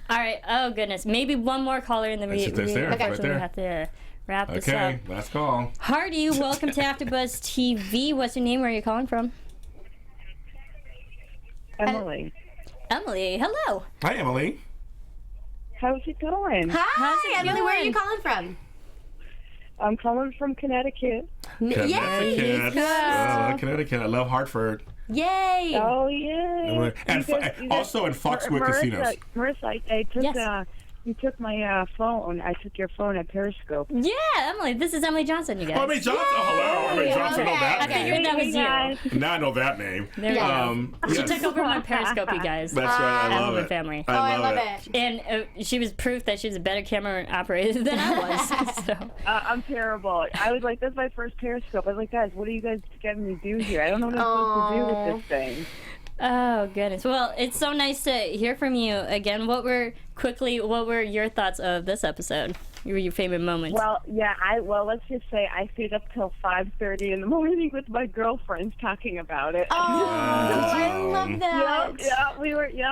Speaker 1: All right. Oh goodness. Maybe one more caller in the
Speaker 4: That's it, that's there. It's right
Speaker 1: actually
Speaker 4: there.
Speaker 1: have to wrap this up.
Speaker 4: Okay, last call.
Speaker 1: Hardy, welcome to AfterBuzz TV. What's your name? Where are you calling from?
Speaker 9: Emily.
Speaker 1: Emily. Hello.
Speaker 4: Hi, Emily.
Speaker 9: How's it going?
Speaker 3: Hi,
Speaker 1: How's it
Speaker 3: Emily. Where are you
Speaker 1: going?
Speaker 3: calling from?
Speaker 9: I'm calling from Connecticut.
Speaker 3: Yay!
Speaker 4: Connecticut.
Speaker 1: go.
Speaker 4: I love Connecticut. I love Hartford.
Speaker 3: Yay!
Speaker 9: Oh, yeah.
Speaker 4: And also in Foxwood Casinos.
Speaker 9: Marissa, I took,
Speaker 1: Yes.
Speaker 9: you took my phone. I took your phone at Periscope.
Speaker 1: Yeah, Emily. This is Emily Johnson, you guys.
Speaker 4: Oh, Emily Johnson. Oh, hello. Emily Johnson.
Speaker 3: Okay.
Speaker 4: Know that
Speaker 1: I figured
Speaker 4: name.
Speaker 1: that was
Speaker 9: Hey,
Speaker 1: you.
Speaker 9: guys.
Speaker 4: Now I know that name.
Speaker 1: There we go. She
Speaker 4: yes.
Speaker 1: took over my Periscope, you guys.
Speaker 4: That's right. I love
Speaker 1: Alabama
Speaker 4: it.
Speaker 1: family.
Speaker 3: Oh, I love it.
Speaker 1: And she was proof that she was a better camera operator than I was. So.
Speaker 9: I'm terrible. I was like, that's my first Periscope. I was like, guys, what are you guys getting me to do here? I don't know what I'm supposed to do with this thing.
Speaker 1: Oh goodness! Well, it's so nice to hear from you again. What were your thoughts of this episode? What were your favorite moments?
Speaker 9: Well, yeah, let's just say I stayed up till 5:30 in the morning with my girlfriends talking about it.
Speaker 3: Oh, I love that.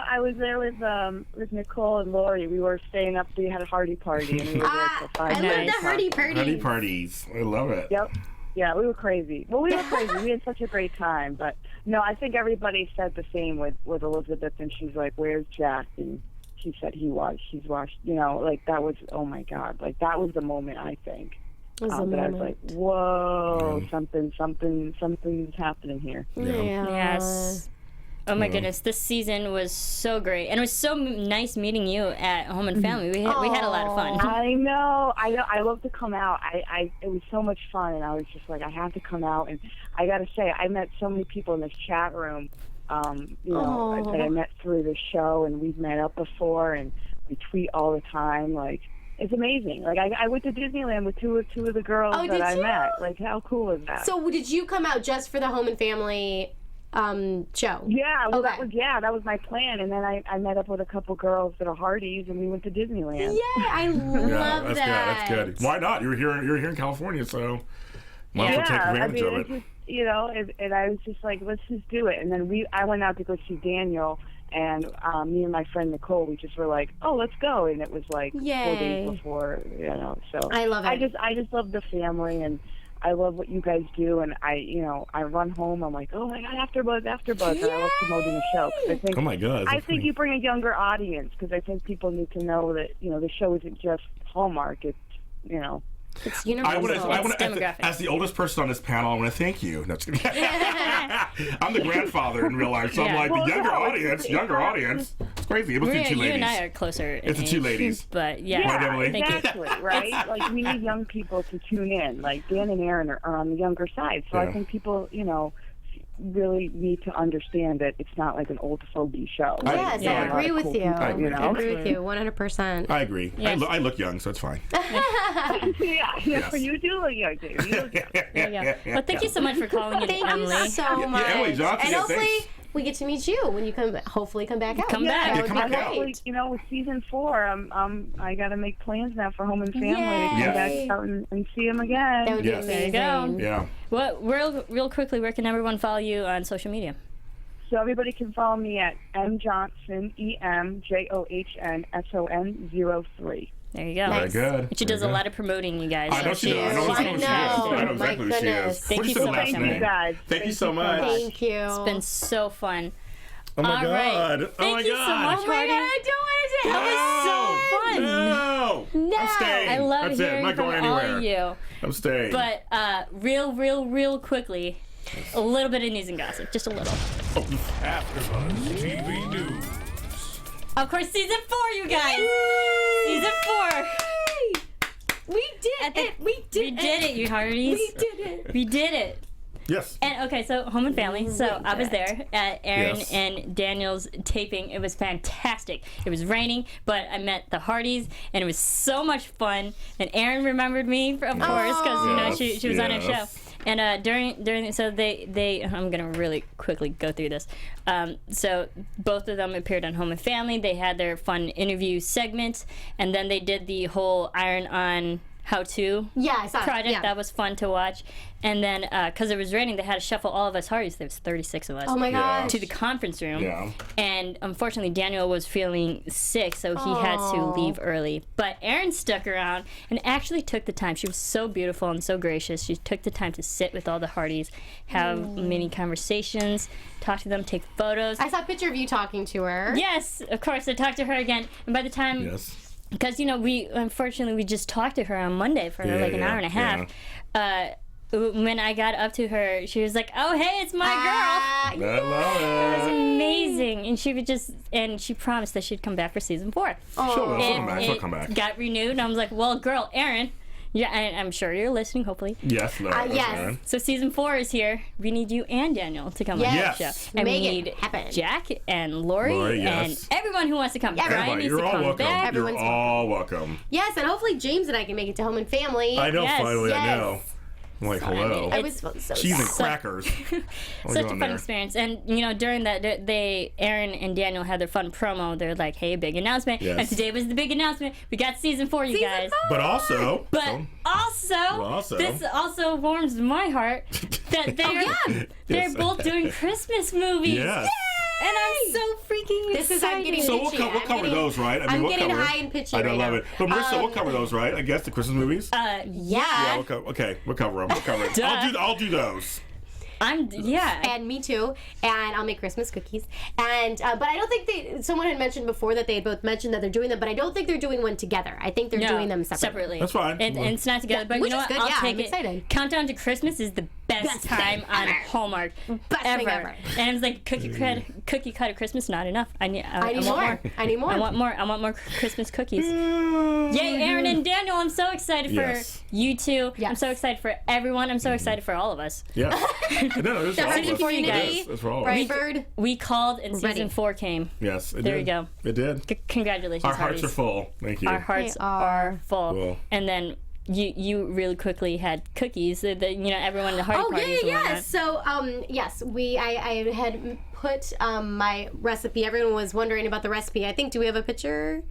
Speaker 9: I was there with Nicole and Lori. We were staying up. We had a Hardy party, and we were there till 5.
Speaker 3: I love the Hardy
Speaker 4: Honey
Speaker 3: party.
Speaker 4: parties. I love it.
Speaker 9: Yep. Yeah, we were crazy. Well, we were crazy. We had such a great time. But no, I think everybody said the same with Elizabeth, and she's like, "Where's Jack?" And she said he's washed. You know, like that was, oh my God, like that was the moment I think.
Speaker 3: Was the
Speaker 9: that I was
Speaker 3: moment.
Speaker 9: like, whoa, something's happening here.
Speaker 3: Yeah.
Speaker 1: Yes. Oh my goodness, this season was so great, and it was so nice meeting you at Home and Family. We had a lot of fun.
Speaker 9: I know. I love to come out. It was so much fun, and I was just like, I have to come out. And I got to say, I met so many people in this chat room, that I met through the show, and we've met up before, and we tweet all the time. Like, it's amazing. Like, I went to Disneyland with two of the girls
Speaker 3: Oh,
Speaker 9: that
Speaker 3: did
Speaker 9: I
Speaker 3: you?
Speaker 9: met. Like, how cool is that?
Speaker 3: So, did you come out just for the Home and Family show?
Speaker 9: Yeah, well,
Speaker 3: Okay.
Speaker 9: that was my plan. And then I met up with a couple girls that are Hardies, and we went to Disneyland.
Speaker 3: Yeah, I love
Speaker 4: Yeah, that's
Speaker 3: that.
Speaker 4: good. That's good. Why not? You're here in California, so might as well take advantage of it.
Speaker 9: It's just, and I was just like, let's just do it. And then I went out to go see Daniel, and me and my friend Nicole, we just were like, oh, let's go. And it was like 4
Speaker 3: Yay.
Speaker 9: days before, so
Speaker 3: I love it.
Speaker 9: I just love the family, and I love what you guys do. And I run home, I'm like, oh my God, AfterBuzz, and I love promoting the show. 'Cause I think,
Speaker 4: Oh my God.
Speaker 9: I think you bring a younger audience, because I think people need to know that, the show isn't just Hallmark. It's,
Speaker 1: It's universal. It's demographic.
Speaker 4: As the oldest person on this panel, I want to thank you. No, just kidding. I'm the grandfather in real life, so I'm like, the younger audience. It's crazy. It must be two ladies.
Speaker 1: You and I are closer.
Speaker 4: It's the two ladies.
Speaker 1: But yeah,
Speaker 9: exactly, right? Like, we need young people to tune in. Like, Dan and Erin are on the younger side, so I think people, really need to understand that it's not like an old fogey show.
Speaker 3: Yes, I agree with you. I agree with you 100%.
Speaker 4: I agree. Yes. I look young, so it's fine.
Speaker 9: Yeah, you do look young, too. You look young.
Speaker 1: There you go. Well, thank you so much for calling in, Emily.
Speaker 3: Thank you so much.
Speaker 4: Yeah, Emily Johnson,
Speaker 3: and hopefully we get to meet you when you hopefully come back out.
Speaker 1: Come back.
Speaker 4: Yeah, come back out.
Speaker 9: With season 4, I got to make plans now for Home and Family to come back out and see them again.
Speaker 3: That would be amazing.
Speaker 1: There you go.
Speaker 4: Yeah.
Speaker 1: Well, real quickly, where can everyone follow you on social media?
Speaker 9: So everybody can follow me at mjohnson, EMJOHNSON03.
Speaker 1: There you go.
Speaker 4: Very good.
Speaker 1: And she does a lot of promoting, you guys.
Speaker 4: I know she does. I know exactly who she is.
Speaker 1: Thank you so much,
Speaker 9: you guys.
Speaker 4: Thank you so much.
Speaker 3: Thank you.
Speaker 1: It's been so fun.
Speaker 4: Oh my God.
Speaker 1: Right.
Speaker 4: Oh my
Speaker 1: Thank you so much,
Speaker 3: Oh my God, I don't want to say
Speaker 1: That was so fun.
Speaker 4: No. I'm staying.
Speaker 1: I love
Speaker 4: That's it. I'm
Speaker 1: hearing
Speaker 4: not
Speaker 1: from
Speaker 4: going
Speaker 1: all
Speaker 4: anywhere.
Speaker 1: of you.
Speaker 4: I'm staying.
Speaker 1: But real quickly, a little bit of news and gossip. Just a little.
Speaker 2: AfterBuzz TV News.
Speaker 1: Of course, season 4, you guys. Season 4.
Speaker 3: We did it. We did it,
Speaker 1: you Hearties.
Speaker 3: We did it.
Speaker 1: We did it.
Speaker 4: Yes.
Speaker 1: And okay, so Home and Family. So I was there at Erin
Speaker 4: Yes.
Speaker 1: and Daniel's taping. It was fantastic. It was raining, but I met the Hearties, and it was so much fun. And Erin remembered me, of course, because she was on our show. And during so they I'm gonna really quickly go through this. So both of them appeared on Home and Family. They had their fun interview segments, and then they did the whole Iron On how-to
Speaker 3: I saw
Speaker 1: project.
Speaker 3: Yeah.
Speaker 1: That was fun to watch. And then because it was raining, they had to shuffle all of us Hearties. There was 36 of us.
Speaker 3: Oh my gosh.
Speaker 1: To the conference room.
Speaker 4: Yeah.
Speaker 1: And unfortunately, Daniel was feeling sick, so he had to leave early. But Erin stuck around and actually took the time. She was so beautiful and so gracious. She took the time to sit with all the Hearties, have many conversations, talk to them, take photos.
Speaker 3: I saw a picture of you talking to her.
Speaker 1: Yes, of course. I talked to her again. And by the time...
Speaker 4: Yes.
Speaker 1: Because, we just talked to her on Monday for like an hour and a half. When I got up to her, she was like, "Oh, hey, it's my girl."
Speaker 4: I love
Speaker 1: It was
Speaker 4: it.
Speaker 1: amazing. And she promised that she'd come back for season 4.
Speaker 4: She'll come back.
Speaker 1: Got renewed, and I was like, well, girl, Erin, and I'm sure you're listening, hopefully.
Speaker 4: Yes,
Speaker 3: yes.
Speaker 1: So season 4 is here. We need you and Daniel to come on
Speaker 3: Yes.
Speaker 1: the show. And we
Speaker 3: Make it
Speaker 1: need
Speaker 3: happen.
Speaker 1: Jack and Lori
Speaker 4: yes.
Speaker 1: and everyone who wants to come.
Speaker 3: Everybody.
Speaker 1: Brian needs
Speaker 4: You're
Speaker 1: to
Speaker 4: all
Speaker 1: come
Speaker 4: welcome.
Speaker 1: back.
Speaker 4: You're all welcome.
Speaker 3: Yes, and hopefully James and I can make it to Home and Family.
Speaker 4: I know,
Speaker 1: Yes.
Speaker 4: finally, I
Speaker 3: Yes.
Speaker 4: know. I'm like, hello.
Speaker 3: I was so
Speaker 4: Cheese and
Speaker 3: sad.
Speaker 4: crackers.
Speaker 1: Such a fun experience. And, during that, Erin and Daniel had their fun promo. They're like, hey, big announcement.
Speaker 4: Yes.
Speaker 1: And today was the big announcement. We got season 4, you guys.
Speaker 4: But also...
Speaker 1: This also warms my heart that they're both doing Christmas movies.
Speaker 4: Yes.
Speaker 1: And I'm so freaking excited.
Speaker 3: I'm getting
Speaker 4: So we'll
Speaker 3: pitchy.
Speaker 4: cover those, right?
Speaker 3: I'm
Speaker 4: we'll
Speaker 3: getting
Speaker 4: cover
Speaker 3: high and pitchy
Speaker 4: I
Speaker 3: right
Speaker 4: love
Speaker 3: now.
Speaker 4: it. But Marisa, we'll cover those, right? I guess the Christmas movies.
Speaker 3: Yeah.
Speaker 4: We'll we'll cover them. We'll cover it. I'll do those.
Speaker 3: And me too. And I'll make Christmas cookies. And but I don't think someone had mentioned before that they had both mentioned that they're doing them, but I don't think they're doing one together. I think they're doing them separately.
Speaker 4: That's fine.
Speaker 1: And it's not together, but
Speaker 3: which
Speaker 1: you know
Speaker 3: is
Speaker 1: what?
Speaker 3: good.
Speaker 1: I'll
Speaker 3: Yeah,
Speaker 1: take
Speaker 3: I'm
Speaker 1: it.
Speaker 3: excited.
Speaker 1: Countdown to Christmas is the best time on
Speaker 3: ever.
Speaker 1: Hallmark.
Speaker 3: Best thing ever.
Speaker 1: And it's like cookie cutter Christmas, not enough. I need
Speaker 3: more. I need more.
Speaker 1: I want more. I want more Christmas cookies. Yay, Erin and Daniel! I'm so excited for you two.
Speaker 3: Yes.
Speaker 1: I'm so excited for everyone. I'm so excited for all of us.
Speaker 4: Yes. No, it's for all of us.
Speaker 1: for you guys.
Speaker 4: It's for all of us.
Speaker 3: Brightbird.
Speaker 1: We called and
Speaker 3: Ready.
Speaker 1: season 4 came.
Speaker 4: Yes, it
Speaker 1: There
Speaker 4: did.
Speaker 1: you go.
Speaker 4: It did.
Speaker 1: Congratulations,
Speaker 4: Our hearts
Speaker 1: Hearties.
Speaker 4: are full. Thank you.
Speaker 1: Our hearts
Speaker 3: They are.
Speaker 1: are full.
Speaker 4: Cool.
Speaker 1: And then you really quickly had cookies. Everyone in the Hearty parties. And whatnot.
Speaker 3: So yes, I had put my recipe. Everyone was wondering about the recipe. I think. Do we have a picture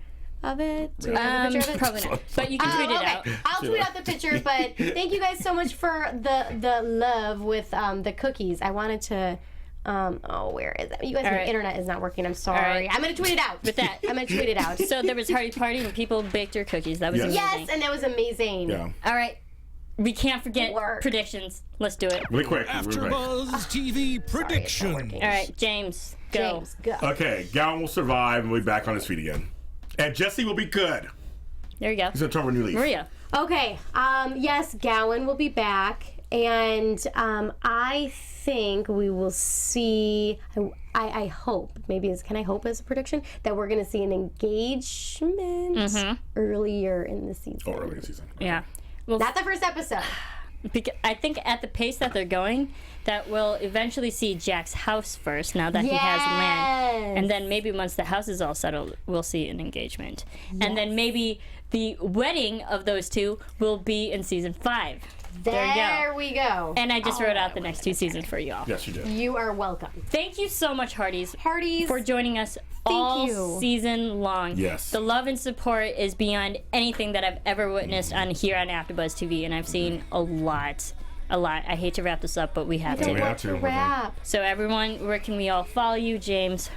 Speaker 3: of it? Do we have a picture of it?
Speaker 1: Probably not. But you can tweet it out.
Speaker 3: I'll tweet out the picture. But thank you guys so much for the love with the cookies. I wanted to. Where is it? You guys, my internet is not working. I'm sorry.
Speaker 1: right.
Speaker 3: I'm gonna tweet it out.
Speaker 1: With that,
Speaker 3: I'm gonna tweet it out.
Speaker 1: So there was Hearty Party and people baked your cookies. That was amazing.
Speaker 3: Yes, and that was amazing.
Speaker 4: Yeah.
Speaker 1: All right. We can't forget
Speaker 3: Work.
Speaker 1: predictions. Let's do it.
Speaker 4: Really quick.
Speaker 2: AfterBuzz TV prediction.
Speaker 1: All right, James, go.
Speaker 3: James, go.
Speaker 4: Okay, Gowan will survive and we'll be back on his feet again. And Jesse will be good.
Speaker 1: There you go.
Speaker 4: He's gonna turn over a new leaf.
Speaker 1: Maria.
Speaker 3: Okay. Yes, Gowan will be back. And I think we will see, I hope, can I hope as a prediction, that we're going to see an engagement earlier in the season.
Speaker 4: Oh, early in the season. Okay.
Speaker 1: Yeah. Well,
Speaker 3: Not the first episode.
Speaker 1: because I think at the pace that they're going, that we'll eventually see Jack's house first, now that he has land. And then maybe once the house is all settled, we'll see an engagement. Yes. And then maybe the wedding of those two will be in season 5.
Speaker 3: There we go.
Speaker 1: And I just wrote out the next 2 seasons for you all.
Speaker 4: Yes, you did.
Speaker 3: You are welcome.
Speaker 1: Thank you so much, Hearties.
Speaker 3: Hearties.
Speaker 1: For joining us all season long.
Speaker 4: Yes.
Speaker 1: The love and support is beyond anything that I've ever witnessed here on AfterBuzz TV, and I've seen a lot. I hate to wrap this up, but we have to.
Speaker 4: We have to
Speaker 3: wrap.
Speaker 1: So everyone, where can we all follow you, James?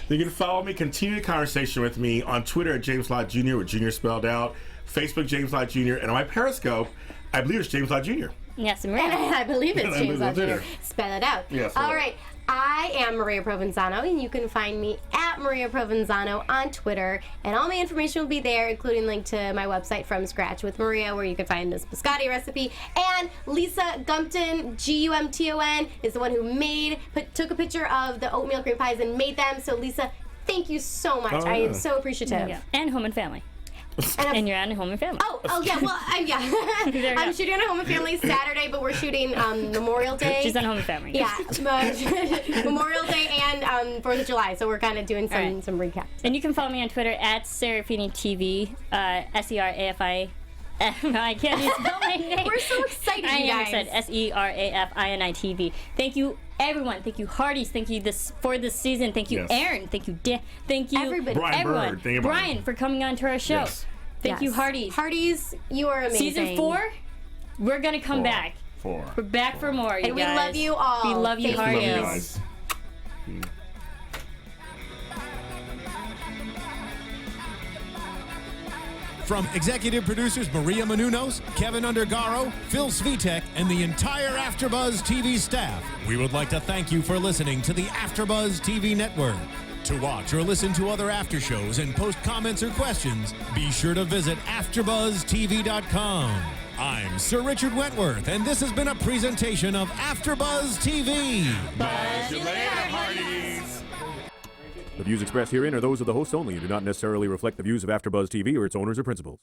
Speaker 4: You can follow me, continue the conversation with me on Twitter at James Lott Jr. with Jr. spelled out, Facebook James Lott Jr., and on my Periscope, I believe it's James Lott Jr.
Speaker 1: Yes, and Maria.
Speaker 3: I believe it's James Lott Jr. Spell it out.
Speaker 4: Yes.
Speaker 3: All right. I am Maria Provenzano, and you can find me at Maria Provenzano on Twitter. And all my information will be there, including link to my website, From Scratch with Maria, where you can find this biscotti recipe. And Lisa Gumpton, Gumton, is the one who took a picture of the oatmeal cream pies and made them. So, Lisa, thank you so much. I am so appreciative.
Speaker 1: Yeah. And Home and Family. And you're on Home and Family.
Speaker 3: Oh yeah. Well, I'm shooting on Home and Family Saturday, but we're shooting Memorial Day.
Speaker 1: She's on Home and Family.
Speaker 3: Yeah, Memorial Day and 4th of July. So we're kind of doing some recaps.
Speaker 1: And you can follow me on Twitter at Serafini TV, Serafi. I can't even spell my name.
Speaker 3: We're so excited, you guys.
Speaker 1: I am excited. Serafini TV. Thank you, everyone. Thank you, Hearties. Thank you for this season. Thank you, Erin. Thank you, Thank you,
Speaker 3: everybody.
Speaker 1: Everyone.
Speaker 4: Thank you,
Speaker 1: Brian, for coming on to our show.
Speaker 4: Yes.
Speaker 1: Thank you, Hearties.
Speaker 3: Hearties, you are amazing.
Speaker 1: Season 4, we're gonna come back.
Speaker 4: 4.
Speaker 1: We're back for more, you
Speaker 3: and
Speaker 1: guys.
Speaker 3: we love you all.
Speaker 1: We love you,
Speaker 3: Thank
Speaker 1: Hearties.
Speaker 4: Love you guys.
Speaker 2: From executive producers Maria Menounos, Kevin Undergaro, Phil Svitek, and the entire AfterBuzz TV staff, we would like to thank you for listening to the AfterBuzz TV network. To watch or listen to other after shows and post comments or questions, be sure to visit AfterBuzzTV.com. I'm Sir Richard Wentworth, and this has been a presentation of AfterBuzz TV.
Speaker 4: Buzz you later, Hearties.
Speaker 10: The views expressed herein are those of the hosts only and do not necessarily reflect the views of AfterBuzz TV or its owners or principals.